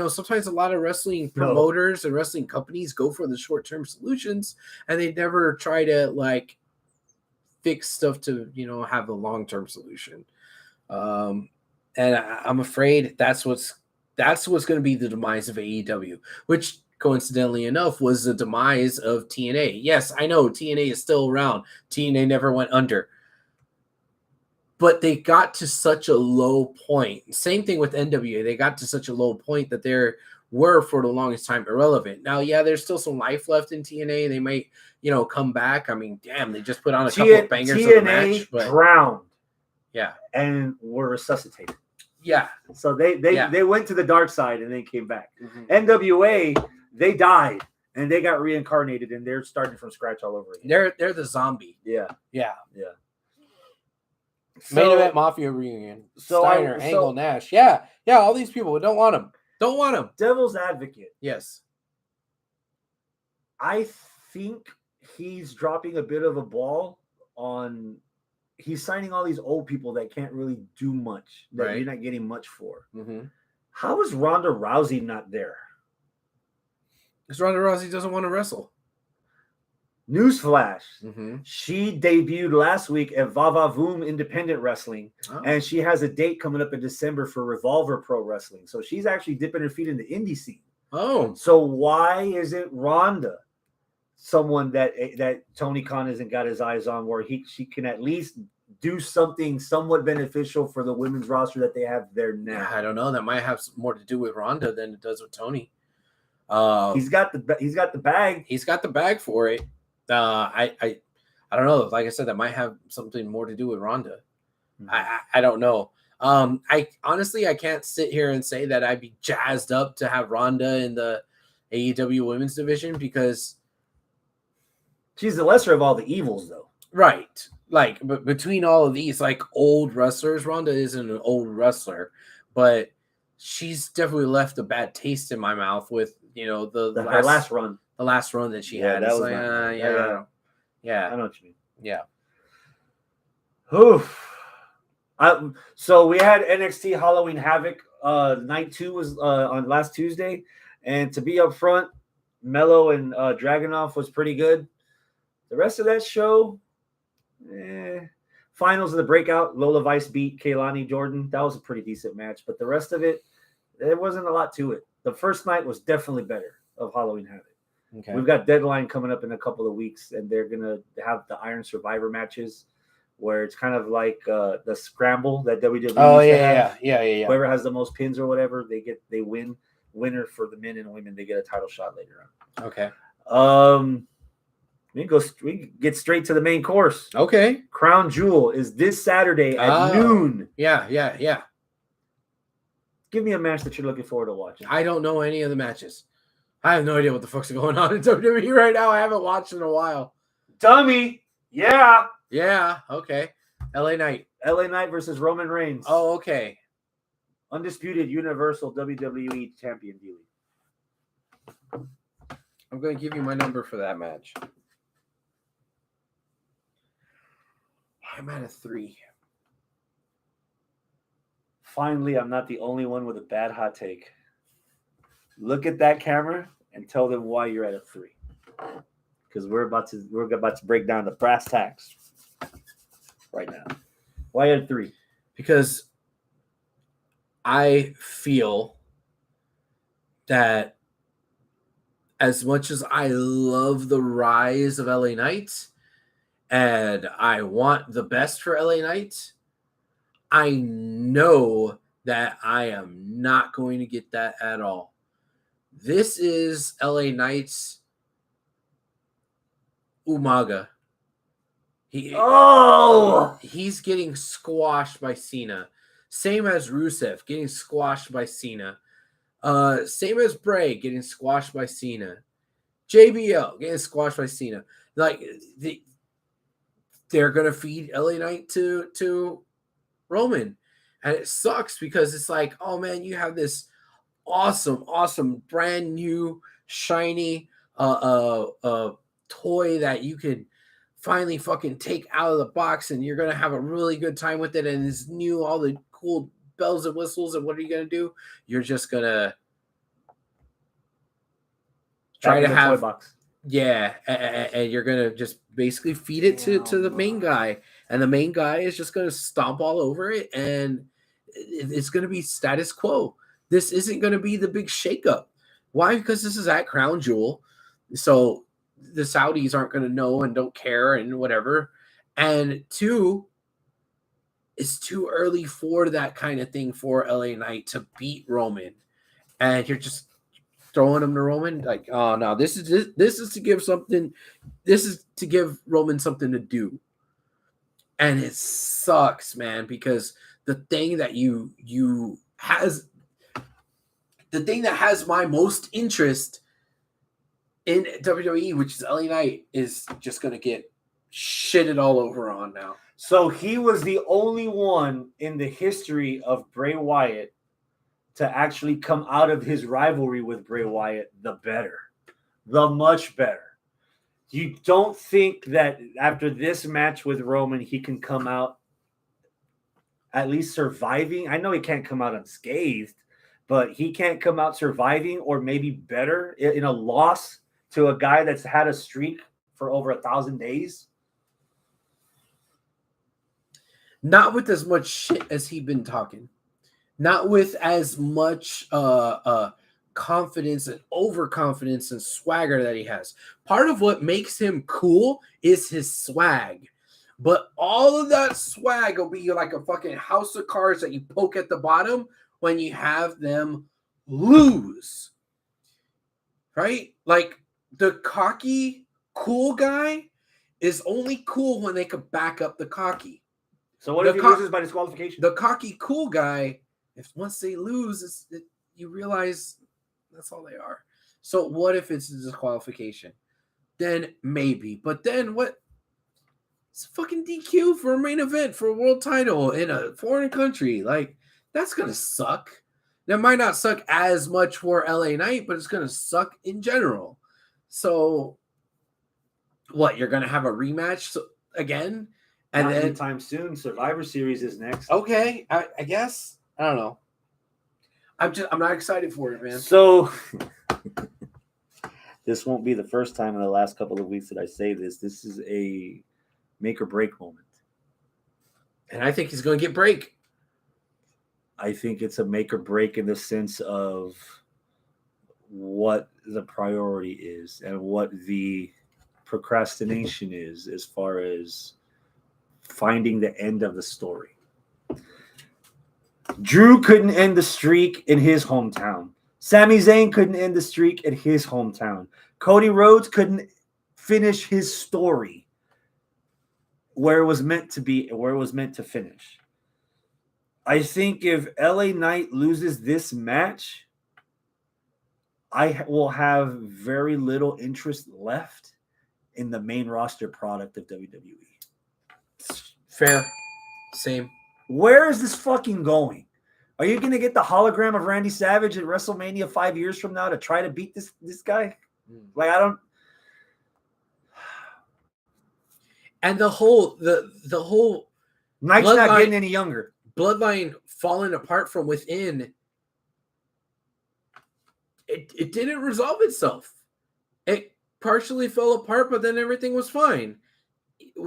sometimes a lot of wrestling promoters and wrestling companies go for the short-term solutions, and they never try to fix stuff to, have a long-term solution. And I'm afraid that's what's going to be the demise of AEW, which coincidentally enough was the demise of TNA. Yes, I know TNA is still around. TNA never went under. But they got to such a low point. Same thing with NWA. They got to such a low point that they were, for the longest time, irrelevant. Now, yeah, there's still some life left in TNA. They might, come back. I mean, damn, they just put on a couple of bangers of a match. But drowned. Yeah. And were resuscitated. Yeah. So they went to the dark side and then came back. Mm-hmm. NWA, they died and they got reincarnated and they're starting from scratch all over again. They're the zombie. Yeah. Yeah. Yeah. Main Event Mafia reunion. Steiner, Angle, Nash. Yeah. All these people, we don't want them. Don't want them. Devil's advocate. Yes. I think he's dropping a bit of a ball on. He's signing all these old people that can't really do much. That you're not getting much for. Mm-hmm. How is Ronda Rousey not there? Because Ronda Rousey doesn't want to wrestle. Newsflash. Mm-hmm. She debuted last week at Vavavoom Independent Wrestling, and she has a date coming up in December for Revolver Pro Wrestling. So she's actually dipping her feet in the indie scene. Oh. So why isn't Ronda someone that Tony Khan hasn't got his eyes on, where she can at least do something somewhat beneficial for the women's roster that they have there now? I don't know. That might have more to do with Ronda than it does with Tony. He's got the bag. He's got the bag for it. I don't know. Like I said, that might have something more to do with Ronda. Mm-hmm. I don't know. I honestly, I can't sit here and say that I'd be jazzed up to have Ronda in the AEW women's division, because She's the lesser of all the evils, though. Right. Like, but between all of these, like, old wrestlers, Ronda isn't an old wrestler, but she's definitely left a bad taste in my mouth with, Her last run. The last run that she had. That was like, yeah. I know what you mean. Yeah. Oof. So we had NXT Halloween Havoc. Night 2 was on last Tuesday, and to be up front, Mello and Dragunov was pretty good. The rest of that show, finals of the breakout. Lola Vice beat Kaylani Jordan. That was a pretty decent match, but the rest of it, there wasn't a lot to it. The first night was definitely better of Halloween Havoc. Okay. We've got Deadline coming up in a couple of weeks, and they're gonna have the Iron Survivor matches, where it's kind of like the scramble that WWE used to have. Yeah. Whoever has the most pins or whatever, they win. Winner for the men and women, they get a title shot later on. Okay. We get straight to the main course. Okay. Crown Jewel is this Saturday at noon. Yeah. Give me a match that you're looking forward to watching. I don't know any of the matches. I have no idea what the fuck's going on in WWE right now. I haven't watched in a while. Dummy. Yeah. Yeah. Okay. LA Knight versus Roman Reigns. Oh, okay. Undisputed Universal WWE Champion dealing. I'm going to give you my number for that match. I'm at a 3. Finally, I'm not the only one with a bad hot take. Look at that camera and tell them why you're at a 3. Because we're about to break down the brass tacks right now. Why at a 3? Because I feel that as much as I love the rise of LA Knight and I want the best for LA Knight, I know that I am not going to get that at all. This is LA Knight's Umaga. He's getting squashed by Cena. Same as Rusev getting squashed by Cena. Same as Bray getting squashed by Cena. JBL getting squashed by Cena. Like they're gonna feed LA Knight to Roman, and it sucks because it's like, oh man, you have this awesome, brand new, shiny toy that you could finally fucking take out of the box, and you're gonna have a really good time with it, and it's new, all the cool bells and whistles, and what are you gonna do? You're just gonna try to have, and you're gonna just basically feed it to the main guy, and the main guy is just gonna stomp all over it, and it's gonna be status quo. This isn't gonna be the big shakeup. Why? Because this is at Crown Jewel, so the Saudis aren't gonna know and don't care and whatever. And 2, it's too early for that kind of thing for LA Knight to beat Roman, and you're just throwing him to Roman. Like, oh no, this is to give something. This is to give Roman something to do, and it sucks, man. Because the thing that has my most interest in WWE, which is LA Knight, is just gonna get shitted all over on now. So he was the only one in the history of Bray Wyatt to actually come out of his rivalry with Bray Wyatt the much better. You don't think that after this match with Roman, he can come out at least surviving? I know he can't come out unscathed, but he can't come out surviving or maybe better in a loss to a guy that's had a streak for over 1,000 days? Not with as much shit as he's been talking. Not with as much confidence and overconfidence and swagger that he has. Part of what makes him cool is his swag. But all of that swag will be like a fucking house of cards that you poke at the bottom when you have them lose. Right? Like the cocky, cool guy is only cool when they can back up the cocky. So what if he loses by disqualification? The cocky, cool guy, if once they lose, you realize that's all they are. So what if it's a disqualification? then maybe. But then what? It's a fucking DQ for a main event for a world title in a foreign country. Like, that's going to suck. That might not suck as much for LA Knight, but it's going to suck in general. So, what? You're going to have a rematch again? And Not then anytime soon. Survivor Series is next. Okay, I guess. I don't know. I'm not excited for it, man. So this won't be the first time in the last couple of weeks that I say this. This is a make or break moment. And I think he's going to get break. I think it's a make or break in the sense of what the priority is and what the procrastination is as far as finding the end of the story. Drew couldn't end the streak in his hometown. Sami Zayn couldn't end the streak in his hometown. Cody Rhodes couldn't finish his story where it was meant to be, where it was meant to finish. I think if LA Knight loses this match, I will have very little interest left in the main roster product of WWE. Fair. Same. Where is this fucking going? Are you going to get the hologram of Randy Savage at WrestleMania 5 years from now to try to beat this guy? Like, I don't. And the whole Knight's not getting any younger. Bloodline falling apart from within. It didn't resolve itself. It partially fell apart, but then everything was fine.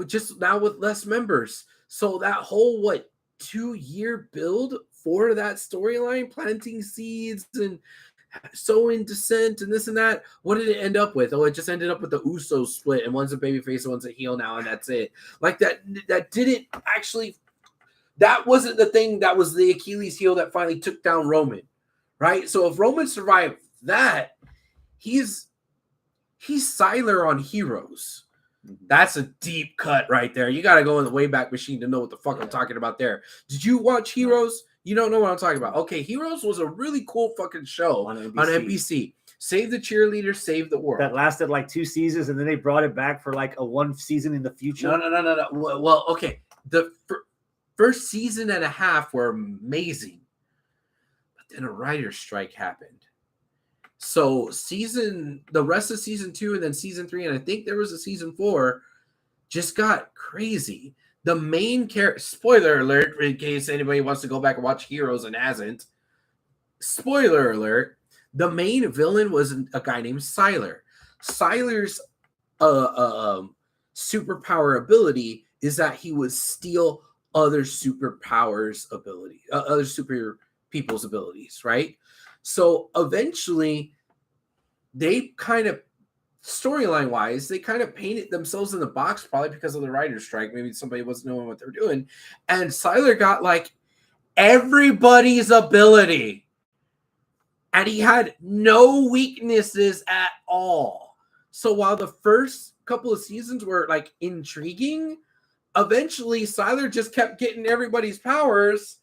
Just now with less members. So that whole 2-year build for that storyline, planting seeds and sowing dissent and this and that. What did it end up with? Oh, it just ended up with the Usos split, and one's a babyface and one's a heel now, and that's it. Like that didn't actually. That wasn't the thing that was the Achilles heel that finally took down Roman, right? So if Roman survived that, he's Siler on Heroes. That's a deep cut right there. You got to go in the Wayback Machine to know what the fuck I'm talking about there. Did you watch Heroes? You don't know what I'm talking about. Okay, Heroes was a really cool fucking show on NBC. Save the cheerleaders, save the world. That lasted like 2 seasons, and then they brought it back for like a 1 season in the future. No. Well, okay. The first season and a half were amazing, but then a writer's strike happened. So the rest of season 2 and then season 3, and I think there was a season 4, just got crazy. The main character, spoiler alert, in case anybody wants to go back and watch Heroes and hasn't. Spoiler alert, the main villain was a guy named Siler. Siler's superpower ability is that he would steal other superpowers ability, other super people's abilities, right? So eventually, they kind of, storyline-wise, they kind of painted themselves in the box, probably because of the writer's strike. Maybe somebody wasn't knowing what they were doing. And Siler got like everybody's ability. And he had no weaknesses at all. So while the first couple of seasons were like intriguing, eventually Siler just kept getting everybody's powers.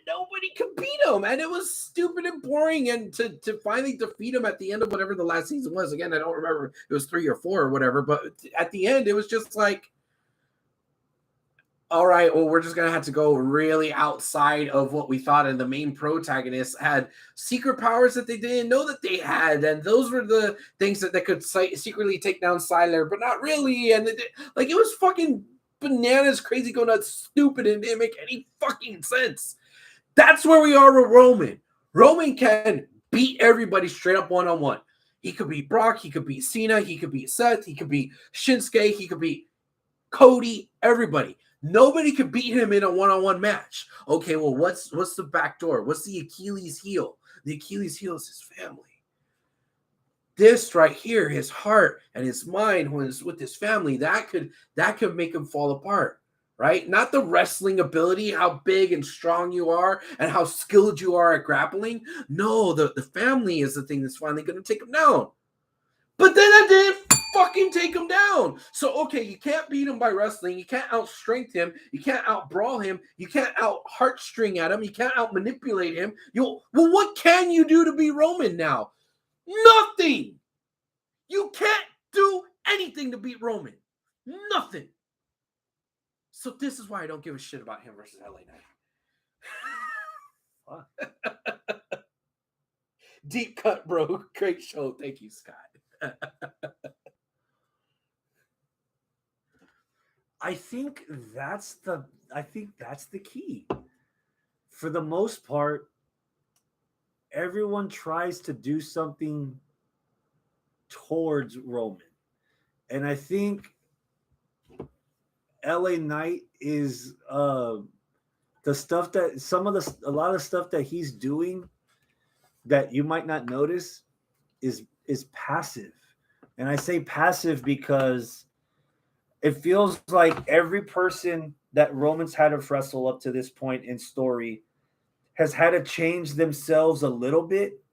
Nobody could beat him, and it was stupid and boring. And to finally defeat him at the end of whatever the last season was, again, I don't remember, it was 3 or 4 or whatever, but at the end, it was just like, all right, well, we're just going to have to go really outside of what we thought, and the main protagonist had secret powers that they didn't know that they had, and those were the things that they could secretly take down Siler, but not really, and it was fucking bananas, crazy, go nuts, stupid, and it didn't make any fucking sense. That's where we are with Roman. Roman can beat everybody straight up one-on-one. He could beat Brock. He could beat Cena. He could beat Seth. He could beat Shinsuke. He could beat Cody. Everybody. Nobody could beat him in a one-on-one match. Okay, well, what's the back door? What's the Achilles heel? The Achilles heel is his family. This right here, his heart and his mind, when it's with his family, that could make him fall apart. Right? Not the wrestling ability, how big and strong you are and how skilled you are at grappling. No, the family is the thing that's finally going to take him down. But then that didn't fucking take him down. So, okay, you can't beat him by wrestling. You can't out-strength him. You can't out-brawl him. You can't out-heartstring at him. You can't out-manipulate him. Well, what can you do to be Roman now? Nothing. nothing to beat Roman. Nothing. So this is why I don't give a shit about him versus LA Knight. Deep cut, bro. Great show. Thank you, Scott. I think that's the key. For the most part, everyone tries to do something towards Roman. And I think LA Knight is the stuff that a lot of stuff that he's doing that you might not notice is passive. And I say passive because it feels like every person that Roman's had to wrestle up to this point in story has had to change themselves a little bit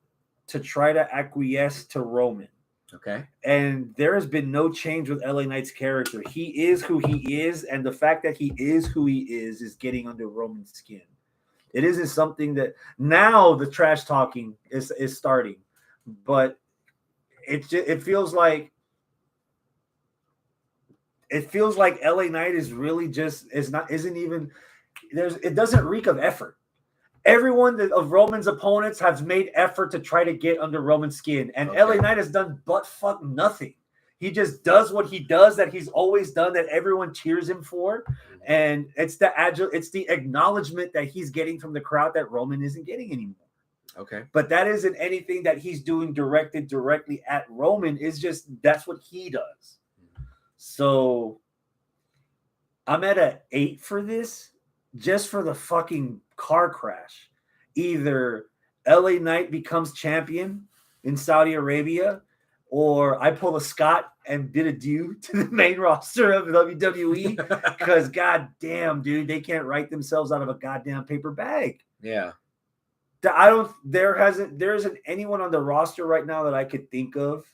to try to acquiesce to Roman. Okay. And there has been no change with LA Knight's character. He is who he is, and the fact that he is who he is getting under Roman's skin. It isn't something that now the trash talking is starting, but it feels like LA Knight is really just it doesn't reek of effort. Everyone of Roman's opponents has made effort to try to get under Roman's skin, and LA Knight has done but fuck nothing. He just does what he does that he's always done, that everyone cheers him for, and it's the acknowledgement that he's getting from the crowd that Roman isn't getting anymore. Okay, but that isn't anything that he's doing directly at Roman. It's just that's what he does. So I'm at an 8 for this, just for the fucking car crash. Either LA Knight becomes champion in Saudi Arabia, or I pull a Scott and bid adieu to the main roster of WWE because goddamn, dude, they can't write themselves out of a goddamn paper bag. Yeah. There isn't anyone on the roster right now that I could think of,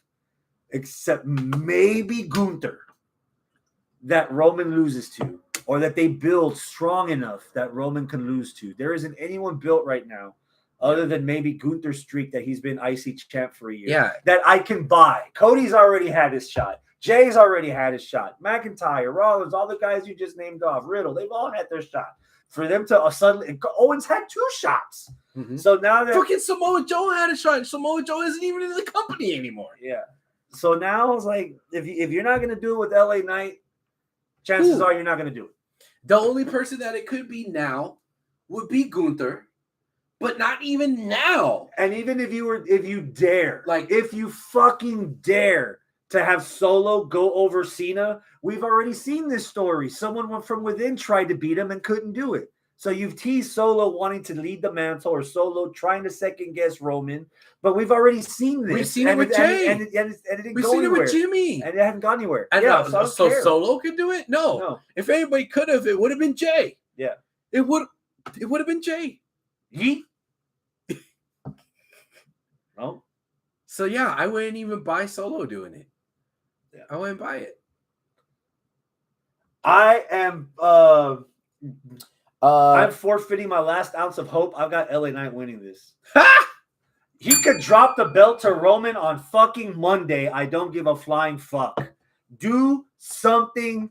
except maybe Gunther, that Roman loses to, or that they build strong enough that Roman can lose to. There isn't anyone built right now other than maybe Gunther's streak that he's been IC champ for a year that I can buy. Cody's already had his shot. Jay's already had his shot. McIntyre, Rollins, all the guys you just named off, Riddle, they've all had their shot. For them to suddenly, Owens had 2 shots. Mm-hmm. So now that fucking Samoa Joe had a shot. Samoa Joe isn't even in the company anymore. Yeah. So now it's like, if you're not going to do it with LA Knight, chances are you're not going to do it. The only person that it could be now would be Gunther, but not even now. And even if you fucking dare to have Solo go over Cena, we've already seen this story. Someone from within tried to beat him and couldn't do it. So you've teased Solo wanting to lead the mantle, or Solo trying to second guess Roman, but we've already seen this. We've seen it with Jay. And it didn't go anywhere. We've seen it with Jimmy. And it hasn't gone anywhere. And so Solo could do it? No. If anybody could have, it would have been Jay. Yeah. It would have been Jay. Yeet. No. So yeah, I wouldn't even buy Solo doing it. Yeah. I wouldn't buy it. I am I'm forfeiting my last ounce of hope. I've got LA Knight winning this. He could drop the belt to Roman on fucking Monday. I don't give a flying fuck. Do something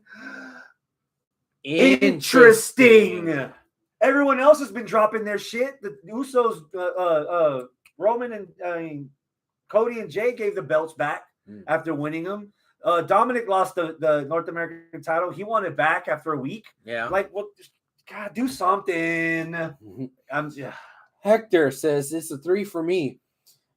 interesting. Everyone else has been dropping their shit. The Usos, Roman and Cody and Jay gave the belts back after winning them. Dominic lost the North American title. He won it back after a week. Yeah. Like, what? God, do something. Hector says it's a 3 for me.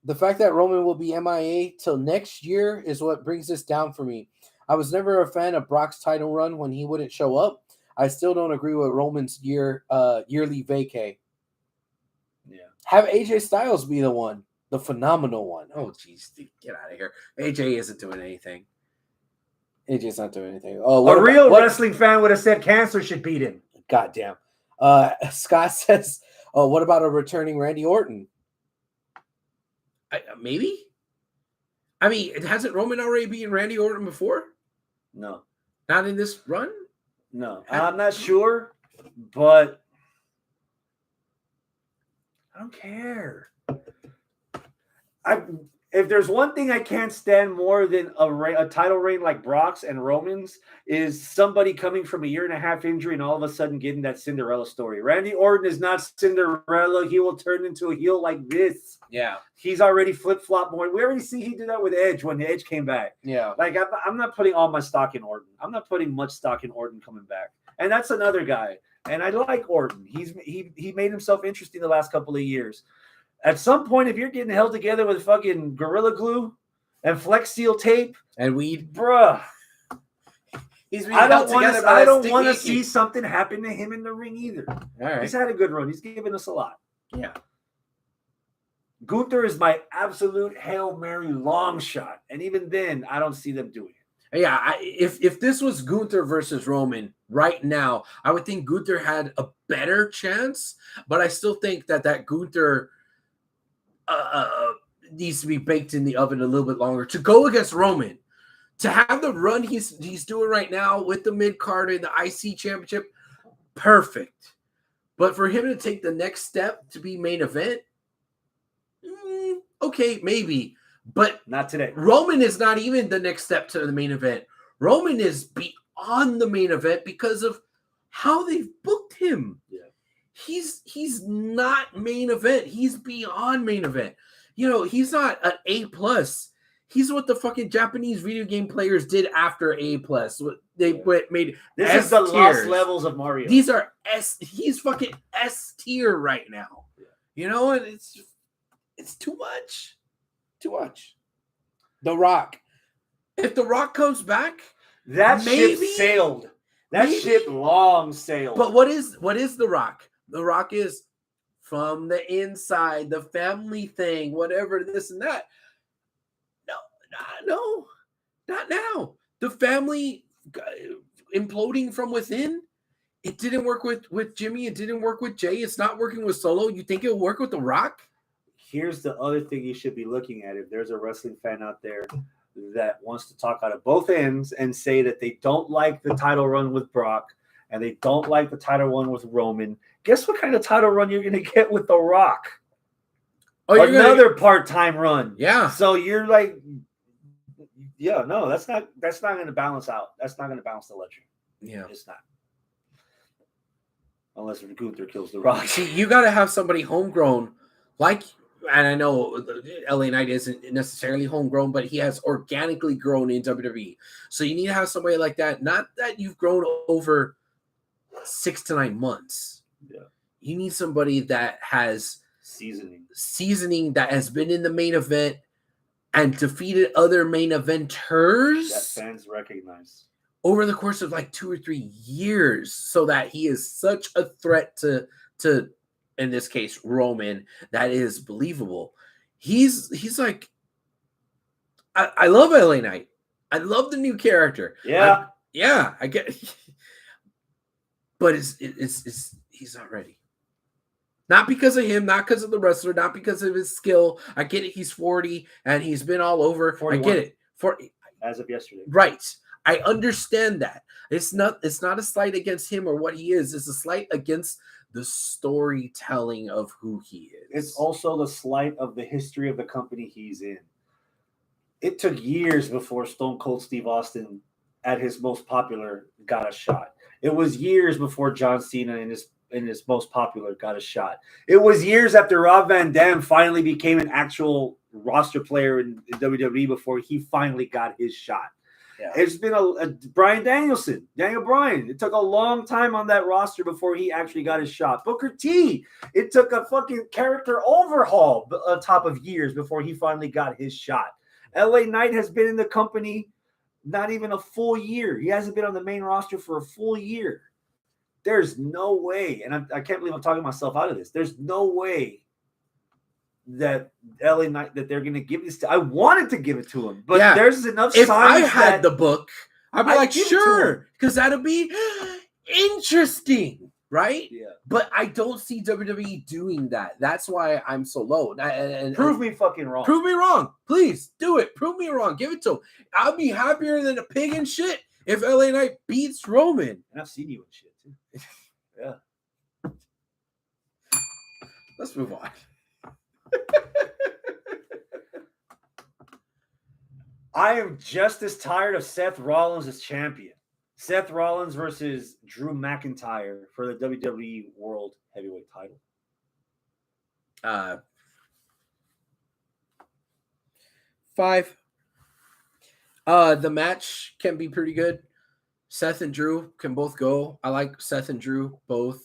The fact that Roman will be MIA till next year is what brings this down for me. I was never a fan of Brock's title run when he wouldn't show up. I still don't agree with Roman's yearly vacay. Yeah. Have AJ Styles be the one, the phenomenal one. Oh, jeez, get out of here. AJ isn't doing anything. AJ's not doing anything. Oh, a real wrestling fan would have said cancer should beat him. Goddamn. Scott says, what about a returning Randy Orton? Maybe. I mean, hasn't Roman already beaten Randy Orton before? No. Not in this run? No. I'm not sure, but I don't care. if there's one thing I can't stand more than a title reign like Brock's and Roman's, is somebody coming from a 1.5 year injury and all of a sudden getting that Cinderella story. Randy Orton is not Cinderella. He will turn into a heel like this. Yeah. He's already flip-flopped more. We already see he did that with Edge when Edge came back. Yeah. Like, I'm not putting all my stock in Orton. I'm not putting much stock in Orton coming back. And that's another guy. And I like Orton. He made himself interesting the last couple of years. At some point, if you're getting held together with fucking Gorilla Glue and Flex Seal tape and weed, bruh, I don't want to see something happen to him in the ring either. All right. He's had a good run. He's given us a lot. Yeah. Gunther is my absolute Hail Mary long shot. And even then, I don't see them doing it. Yeah, if this was Gunther versus Roman right now, I would think Gunther had a better chance, but I still think that Gunther needs to be baked in the oven a little bit longer to go against Roman. To have the run he's doing right now with the mid-card and the IC championship, perfect. But for him to take the next step to be main event, okay, maybe. But not today. Roman is not even the next step to the main event. Roman is beyond the main event because of how they've booked him. Yeah. He's not main event. He's beyond main event. You know, he's not an A+. He's what the fucking Japanese video game players did after A+. They made this S is the tiers. lost levels of Mario. These are S. He's fucking S tier right now. Yeah. You know, and it's too much. Too much. The Rock. If The Rock comes back, that maybe, ship sailed. That ship long sailed. But what is The Rock? The Rock is from the inside, the family thing, whatever, this and that. No, not now. The family imploding from within. It didn't work with Jimmy. It didn't work with Jay. It's not working with Solo. You think it'll work with The Rock? Here's the other thing you should be looking at. If there's a wrestling fan out there that wants to talk out of both ends and say that they don't like the title run with Brock and they don't like the title run with Roman, guess what kind of title run you're going to get with The Rock? Oh, another part-time run. Yeah. So you're like, yeah, no, that's not going to balance out. That's not going to balance the ledger. Yeah, it's not. Unless Gunther kills The Rock. See, you got to have somebody homegrown, like. And I know LA Knight isn't necessarily homegrown, but he has organically grown in WWE. So you need to have somebody like that. Not that you've grown over 6 to 9 months. Yeah. You need somebody that has seasoning that has been in the main event and defeated other main eventers that fans recognize over the course of like 2 or 3 years, so that he is such a threat to in this case, Roman, that is believable. He's like, I love LA Knight. I love the new character. Yeah. I get, but he's not ready. Not because of him, not because of the wrestler, not because of his skill. I get it. He's 40 and he's been all over. 41. I get it. As of yesterday. Right. I understand that. It's not a slight against him or what he is. It's a slight against the storytelling of who he is. It's also the slight of the history of the company he's in. It took years before Stone Cold Steve Austin, at his most popular, got a shot. It was years before John Cena in his most popular got a shot. It was years after Rob Van Dam finally became an actual roster player in WWE before he finally got his shot. Yeah. It's been a Bryan Danielson, Daniel Bryan. It took a long time on that roster before he actually got his shot. Booker T, it took a fucking character overhaul on top of years before he finally got his shot. LA Knight has been in the company not even a full year. He hasn't been on the main roster for a full year. There's no way, and I can't believe I'm talking myself out of this. There's no way that LA Knight that they're going to give this to. I wanted to give it to him, but there's enough signs. If I had the book, I'd be like, sure, because that'll be interesting, right? Yeah. But I don't see WWE doing that. That's why I'm so low. And prove me fucking wrong. Prove me wrong. Please do it. Prove me wrong. Give it to him. I'll be happier than a pig in shit if LA Knight beats Roman. And I've seen you in shit too. Yeah. Let's move on. I am just as tired of Seth Rollins as champion. Seth Rollins versus Drew McIntyre for the WWE World Heavyweight title. 5. The match can be pretty good. Seth and Drew can both go. I like Seth and Drew both.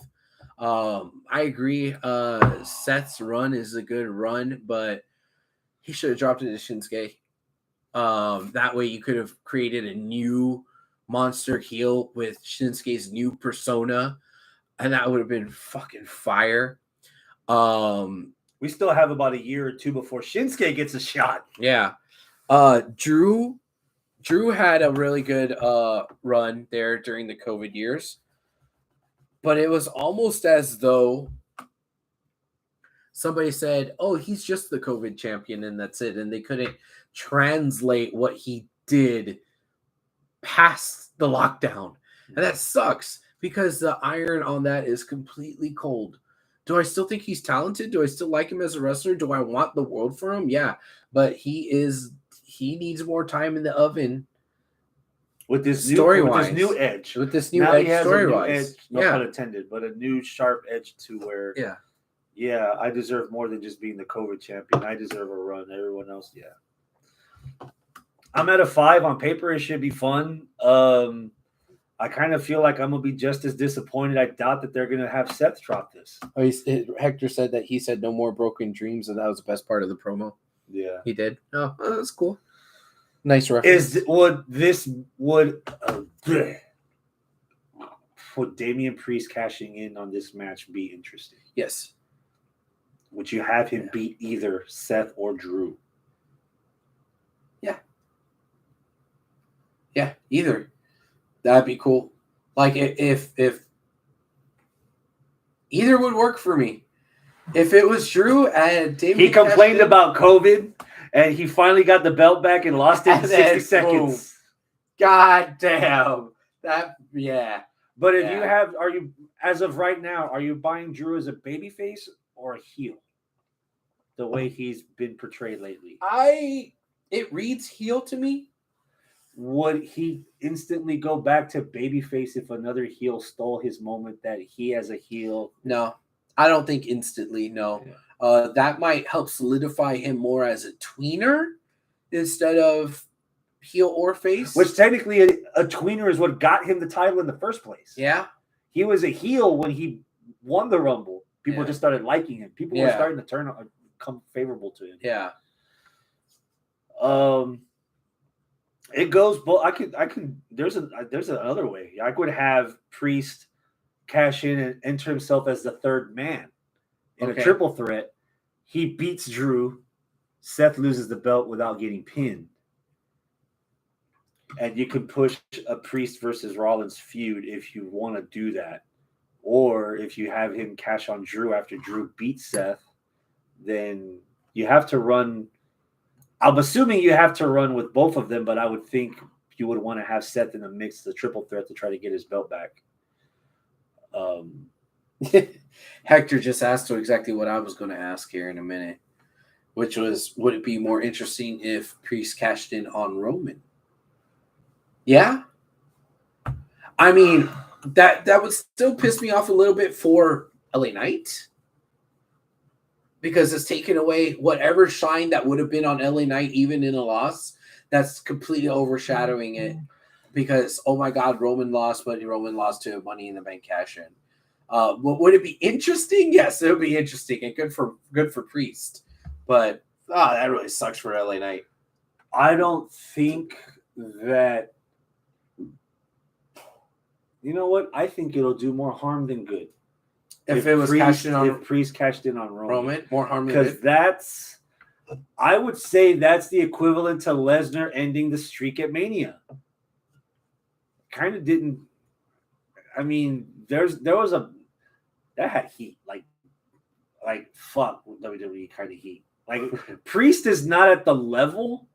I agree. Seth's run is a good run, but he should have dropped it to Shinsuke. That way you could have created a new monster heel with Shinsuke's new persona, and that would have been fucking fire. We still have about a year or two before Shinsuke gets a shot. Yeah. Drew had a really good run there during the COVID years, but it was almost as though somebody said, "Oh, he's just the COVID champion and that's it," and they couldn't translate what he did past the lockdown. And that sucks because the iron on that is completely cold. Do I still think he's talented? Do I still like him as a wrestler? Do I want the world for him? Yeah, but he needs more time in the oven with this new edge. With this new edge story-wise. No pun intended, but a new sharp edge to where I deserve more than just being the COVID champion. I deserve a run. Everyone else, I'm at a 5 on paper. It should be fun. I kind of feel like I'm gonna be just as disappointed. I doubt that they're gonna have Seth drop this. Oh, Hector said that he said no more broken dreams, and that was the best part of the promo. Yeah, he did. Oh, that's cool. Nice reference. Would Damian Priest cashing in on this match be interesting? Yes. Would you have him beat either Seth or Drew? Yeah, either. That'd be cool. Like if either would work for me. If it was Drew and Damian, he complained about COVID and he finally got the belt back and lost it in 60 seconds. Boom. God damn. But if you have, as of right now, are you buying Drew as a babyface or a heel? The way he's been portrayed lately. It reads heel to me. Would he instantly go back to babyface if another heel stole his moment that he as a heel? No, I don't think instantly. No, that might help solidify him more as a tweener instead of heel or face. Which technically a tweener is what got him the title in the first place. Yeah, he was a heel when he won the Rumble. People just started liking him. People were starting to come favorable to him. Yeah. It goes both. I can. There's another way. I could have Priest cash in and enter himself as the third man in a triple threat. He beats Drew. Seth loses the belt without getting pinned, and you can push a Priest versus Rollins feud if you want to do that, or if you have him cash on Drew after Drew beats Seth, then you have to run. I'm assuming you have to run with both of them, but I would think you would want to have Seth in the mix, the triple threat, to try to get his belt back. Hector just asked exactly what I was going to ask here in a minute, which was, would it be more interesting if Priest cashed in on Roman? Yeah. I mean, that would still piss me off a little bit for LA Knight, because it's taken away whatever shine that would have been on LA Knight, even in a loss. That's completely overshadowing it because, oh my God, Roman lost, but Roman lost to Money in the Bank cash in. Would it be interesting? Yes, it would be interesting and good for Priest. But that really sucks for LA Knight. I don't think that. You know what? I think it'll do more harm than good. If it was Priest cashed in on Roman, more harm than good. Because I would say that's the equivalent to Lesnar ending the streak at Mania. Kind of didn't. I mean, there was that had heat, like fuck WWE kind of heat. Like Priest is not at the level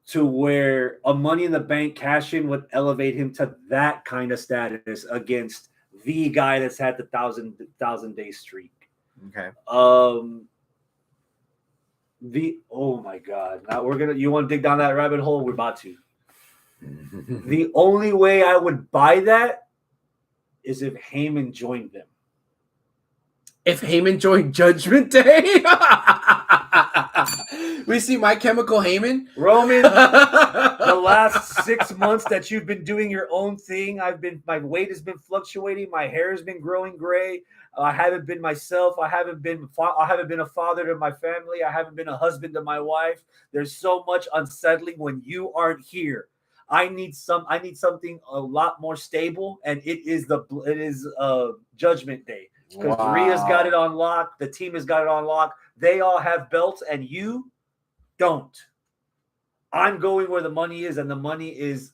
to where a Money in the Bank cash in would elevate him to that kind of status against the guy that's had the 1,000 day streak. Okay. Oh my God! Now you want to dig down that rabbit hole? We're about to. The only way I would buy that is if Heyman joined them. If Heyman joined Judgment Day, we see My Chemical Heyman. Roman, the last 6 months that you've been doing your own thing, my weight has been fluctuating, my hair has been growing gray. I haven't been myself. I haven't been a father to my family. I haven't been a husband to my wife. There's so much unsettling when you aren't here. I need something a lot more stable, and it is Judgment Day. Because Rhea's got it on lock. The team has got it on lock. They all have belts, and you don't. I'm going where the money is, and the money is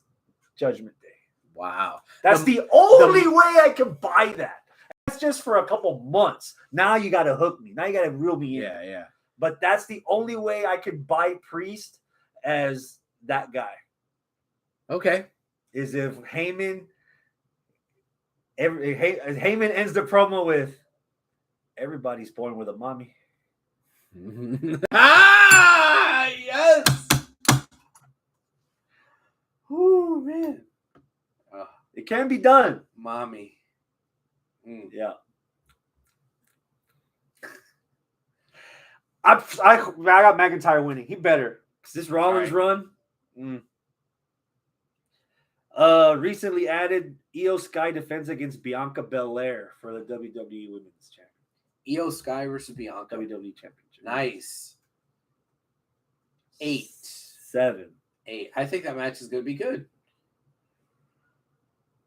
Judgment Day. Wow. That's the only way I can buy that. That's just for a couple months. Now you got to hook me. Now you got to reel me in. Yeah. But that's the only way I can buy Priest as that guy. Okay. Is if Heyman ends the promo with everybody's born with a mommy. Yes. Oh man. It can be done. Mommy. Yeah. I got McIntyre winning. He better. Because this Rollins run. Recently added Io Sky defense against Bianca Belair for the WWE Women's Championship. Io Sky versus Bianca. WWE Championship. Nice. 8. 7. 8. I think that match is going to be good.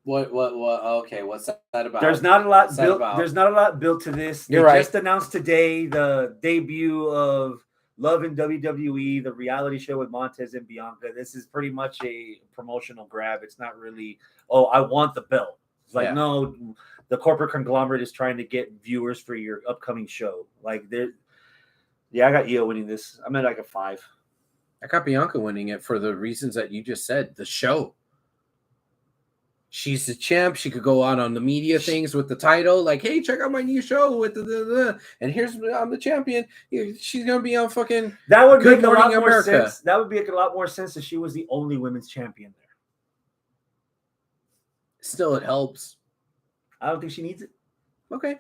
What? Okay, what's that about? There's not a lot built. There's not a lot built to this. They just announced today the debut of Love in WWE, the reality show with Montez and Bianca. This is pretty much a promotional grab. It's not really, I want the belt. It's like, no, the corporate conglomerate is trying to get viewers for your upcoming show. Like, I got Io winning this. I'm at like a 5. I got Bianca winning it for the reasons that you just said. The show. She's the champ. She could go out on the media things with the title. Like, hey, check out my new show with the and here's I'm the champion. She's gonna be on fucking. That would make a lot more sense. That would make a lot more sense if she was the only women's champion there. Still, it helps. I don't think she needs it. Okay.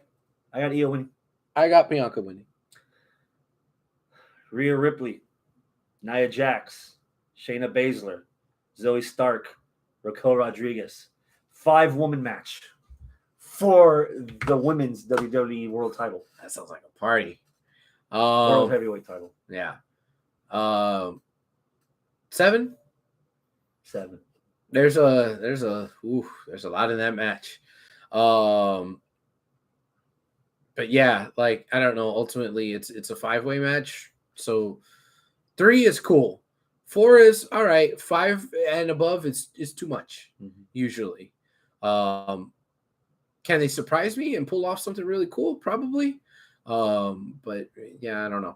I got Io winning. I got Bianca winning. Rhea Ripley, Nia Jax, Shayna Baszler, Zoe Stark, Raquel Rodriguez. 5-woman match for the women's WWE World Title. That sounds like a party. World Heavyweight Title. Yeah. 7. 7. There's a lot in that match. But yeah, like, I don't know. Ultimately, it's a 5-way match. So 3 is cool. 4 is all right. 5 and above is too much usually. Can they surprise me and pull off something really cool? Probably. But yeah, I don't know.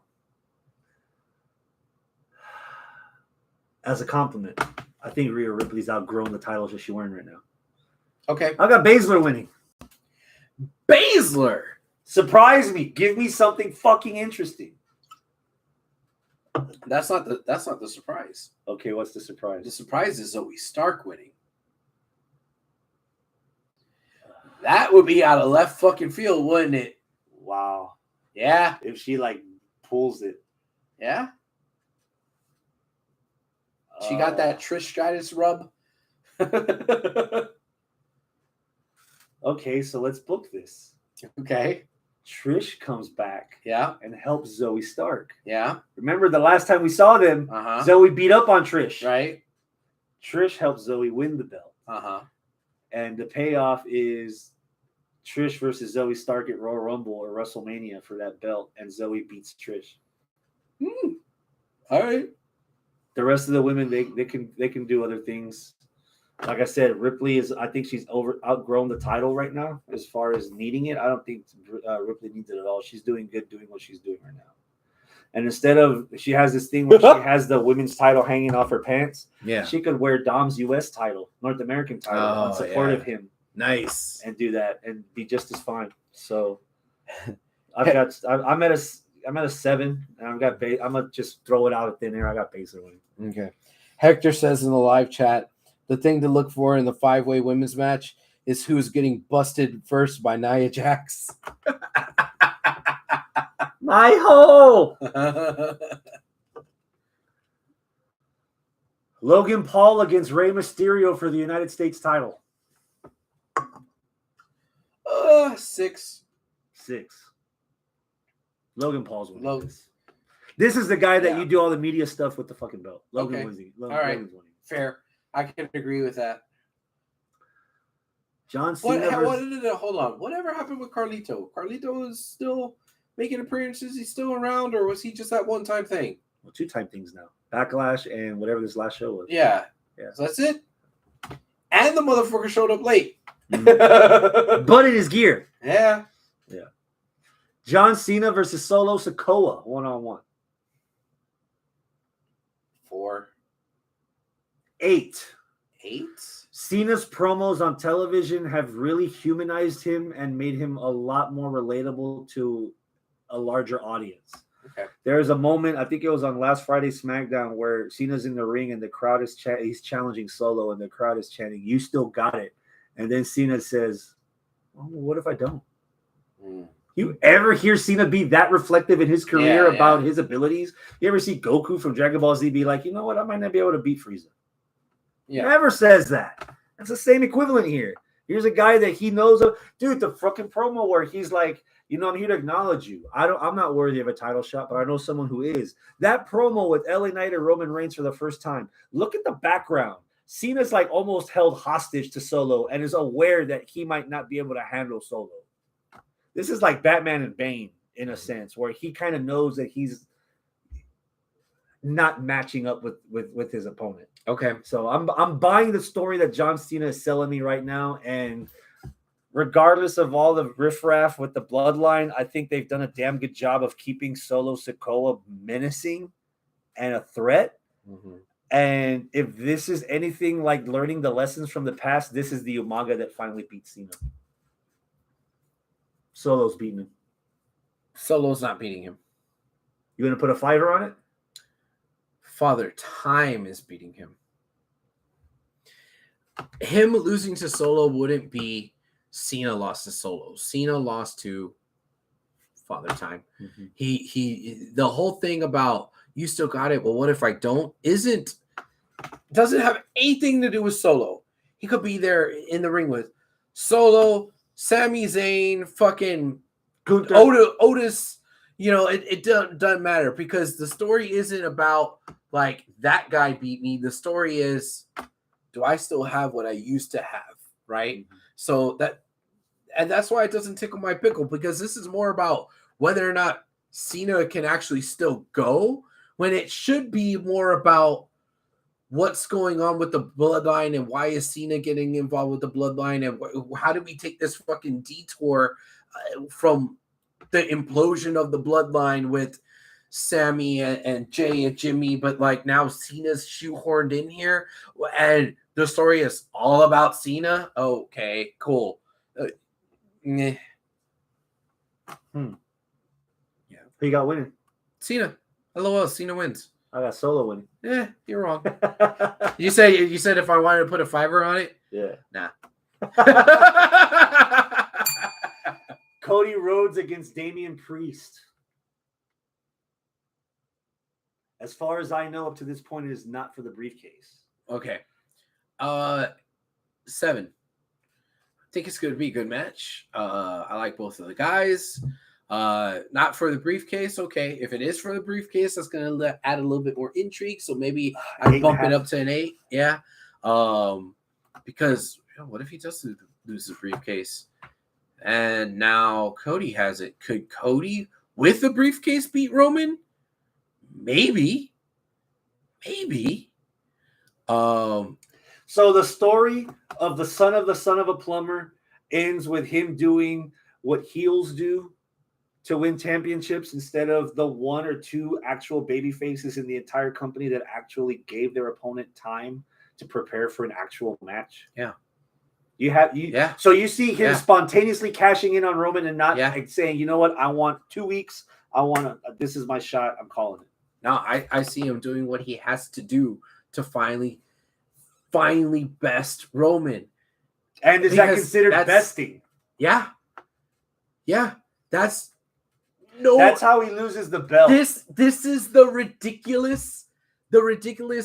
As a compliment, I think Rhea Ripley's outgrown the title that she's wearing right now. Okay. I got Baszler winning. Baszler! Surprise me. Give me something fucking interesting. That's not the surprise. Okay, what's the surprise? The surprise is Zoe Stark winning. That would be out of left fucking field, wouldn't it? Wow. Yeah. If she like pulls it. Yeah. She got that Trish Stratus rub. Okay, so let's book this. Okay. Trish comes back. Yeah. And helps Zoe Stark. Yeah. Remember the last time we saw them, Zoe beat up on Trish. Right. Trish helps Zoe win the belt. And the payoff is Trish versus Zoe Stark at Royal Rumble or WrestleMania for that belt, and Zoe beats Trish. All right. The rest of the women, they can do other things. Like I said, Ripley I think she's outgrown the title right now as far as needing it. I don't think Ripley needs it at all. She's doing good doing what she's doing right now. And instead of, she has this thing where she has the women's title hanging off her pants. Yeah. She could wear Dom's U.S. title, North American title, in support of him. Nice. And do that and be just as fine. So I'm at I'm at a 7. And I'm gonna just throw it out of thin air. I got Baszler winning. Okay. Hector says in the live chat, the thing to look for in the 5-way women's match is who's getting busted first by Nia Jax. My hole. Logan Paul against Rey Mysterio for the United States title. 6. Logan Paul's winning. This is the guy that you do all the media stuff with the fucking belt. Logan wins. All right. Logan's winning. Fair. I can agree with that. John Cena. Hold on. Whatever happened with Carlito? Carlito is still making appearances. He's still around, or was he just that one-time thing? Well, 2-time things now. Backlash and whatever this last show was. Yeah. So that's it. And the motherfucker showed up late. But in his gear. Yeah. John Cena versus Solo Sikoa 1-on-1. 4. 8. Eight? Cena's promos on television have really humanized him and made him a lot more relatable to a larger audience. Okay. There's a moment, I think it was on last Friday's SmackDown, where Cena's in the ring and the crowd is he's challenging Solo and the crowd is chanting, "You still got it." And then Cena says, "Well, what if I don't?" You ever hear Cena be that reflective in his career about his abilities? You ever see Goku from Dragon Ball Z be like, "You know what? I might not be able to beat Frieza." Yeah. Never says that. It's the same equivalent here. Here's a guy that he knows of. Dude, the fucking promo where he's like, "You know, I'm here to acknowledge you. I'm not worthy of a title shot, but I know someone who is." That promo with LA Knight and Roman Reigns for the first time. Look at the background. Cena's like almost held hostage to Solo and is aware that he might not be able to handle Solo. This is like Batman and Bane in a sense, where he kind of knows that he's not matching up with his opponent. Okay. So I'm buying the story that John Cena is selling me right now, and regardless of all the riffraff with the bloodline, I think they've done a damn good job of keeping Solo Sikoa menacing and a threat. Mm-hmm. And if this is anything like learning the lessons from the past, this is the Umaga that finally beats Cena. Solo's beating him. Solo's not beating him. You going to put a $5 on it? Father Time is beating him. Him losing to Solo wouldn't be Cena lost to Solo. Cena lost to Father Time. Mm-hmm. He the whole thing about you still got it, but what if I don't? Doesn't have anything to do with Solo. He could be there in the ring with Solo, Sami Zayn, fucking Otis. You know, it doesn't matter because the story isn't about like that guy beat me. The story is, do I still have what I used to have? Right. Mm-hmm. So that's why it doesn't tickle my pickle, because this is more about whether or not Cena can actually still go, when it should be more about what's going on with the bloodline and why is Cena getting involved with the bloodline and how do we take this fucking detour from the implosion of the bloodline with Sammy and Jay and Jimmy, but like now Cena's shoehorned in here and the story is all about Cena. Okay, cool. Yeah. Who you got winning? Cena. LOL, Cena wins. I got Solo winning. Yeah, you're wrong. You said if I wanted to put a $5 on it? Yeah. Nah. Cody Rhodes against Damian Priest. As far as I know, up to this point, it is not for the briefcase. Okay. 7. I think it's going to be a good match. I like both of the guys. Not for the briefcase. Okay. If it is for the briefcase, that's going to add a little bit more intrigue. So maybe I bump it up to an 8. Yeah. Because what if he does lose the briefcase? And now Cody has it. Could Cody with the briefcase beat Roman? Maybe. So the story of the son of a plumber ends with him doing what heels do to win championships instead of the 1 or 2 actual baby faces in the entire company that actually gave their opponent time to prepare for an actual match. Yeah. So you see him spontaneously cashing in on Roman and not saying, you know what, I want 2 weeks. This is my shot. I'm calling it. Now I see him doing what he has to do to finally best Roman. And is that considered besting? Yeah. That's how he loses the belt. This is the ridiculous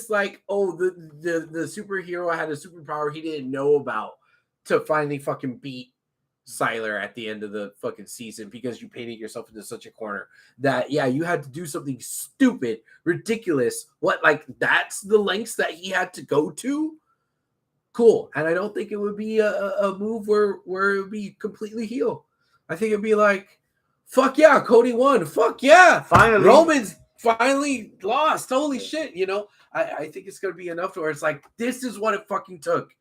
like, oh, the superhero had a superpower he didn't know about to finally fucking beat Siler at the end of the fucking season because you painted yourself into such a corner that you had to do something stupid, ridiculous. What, like, that's the lengths that he had to go to? Cool. And I don't think it would be a move where it would be completely heel. I think it'd be like, fuck yeah, Cody won. Fuck yeah. Finally. Roman's finally lost. Holy shit. I think it's going to be enough to where it's like, this is what it fucking took.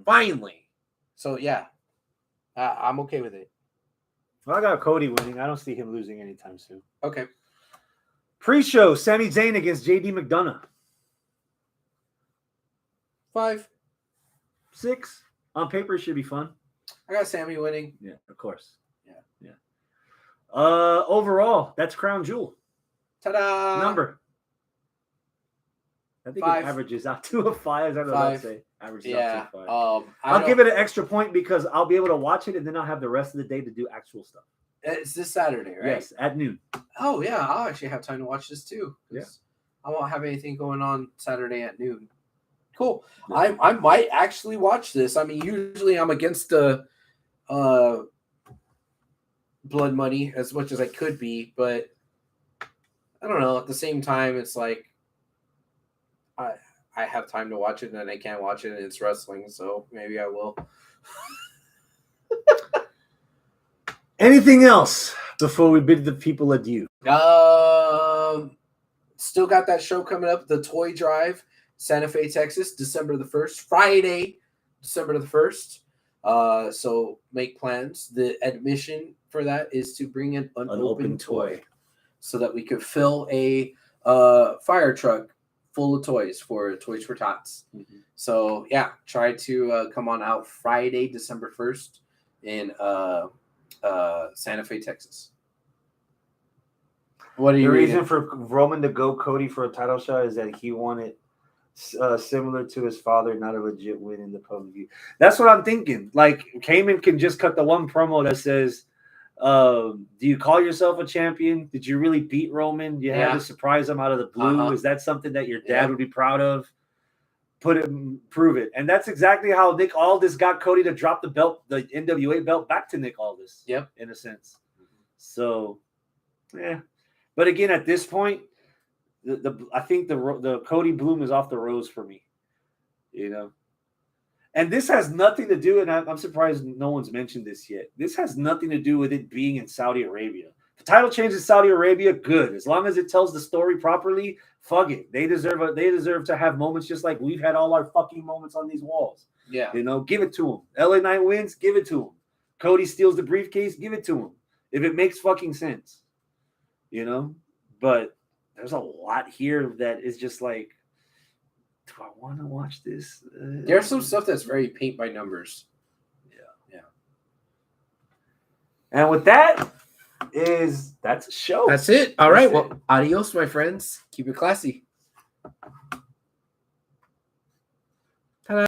Finally. So, yeah. I'm okay with it. Well, I got Cody winning. I don't see him losing anytime soon. Okay. Pre-show, Sami Zayn against JD McDonough. 5. 6. On paper, it should be fun. I got Sami winning. Yeah, of course. Yeah. Overall, that's Crown Jewel. Ta-da! Number. I think 5. It averages out to a 5. I don't know what to say. Averages out to a 5. I'll give it an extra point because I'll be able to watch it and then I'll have the rest of the day to do actual stuff. It's this Saturday, right? Yes, at noon. Oh, yeah. I'll actually have time to watch this too. Yeah. I won't have anything going on Saturday at noon. Cool. Yeah. I might actually watch this. I mean, usually I'm against the blood money as much as I could be, but I don't know. At the same time, it's like I have time to watch it and I can't watch it and it's wrestling, so maybe I will. Anything else before we bid the people adieu? Still got that show coming up, the Toy Drive, Santa Fe, Texas, December the 1st, Friday, December the 1st. So make plans. The admission for that is to bring in an open toy so that we could fill a fire truck full of toys for Toys for Tots. Mm-hmm. So yeah, try to come on out Friday, December 1st in Santa Fe, Texas. What are you reading? The reason for Roman to go Cody for a title shot is that he wanted similar to his father, not a legit win in the public view. That's what I'm thinking. Like, Heyman can just cut the one promo that says, do you call yourself a champion? Did you really beat Roman? You had to surprise him out of the blue. Is that something that your dad would be proud of? Prove it. And that's exactly how Nick Aldis got Cody to drop the belt, the NWA belt, back to Nick Aldis. Yep. In a sense. So, yeah. But again, at this point, I think the Cody bloom is off the rose for me. And this has nothing to do, and I'm surprised no one's mentioned this yet. This has nothing to do with it being in Saudi Arabia. The title change in Saudi Arabia, good. As long as it tells the story properly, fuck it. They deserve to have moments just like we've had all our fucking moments on these walls. Yeah. Give it to them. LA Knight wins, give it to him. Cody steals the briefcase, give it to him. If it makes fucking sense. But there's a lot here that is just like, do I want to watch this? There's some stuff that's very paint by numbers. Yeah. And with that, that's a show. That's it. All right. Well, adios, my friends. Keep it classy.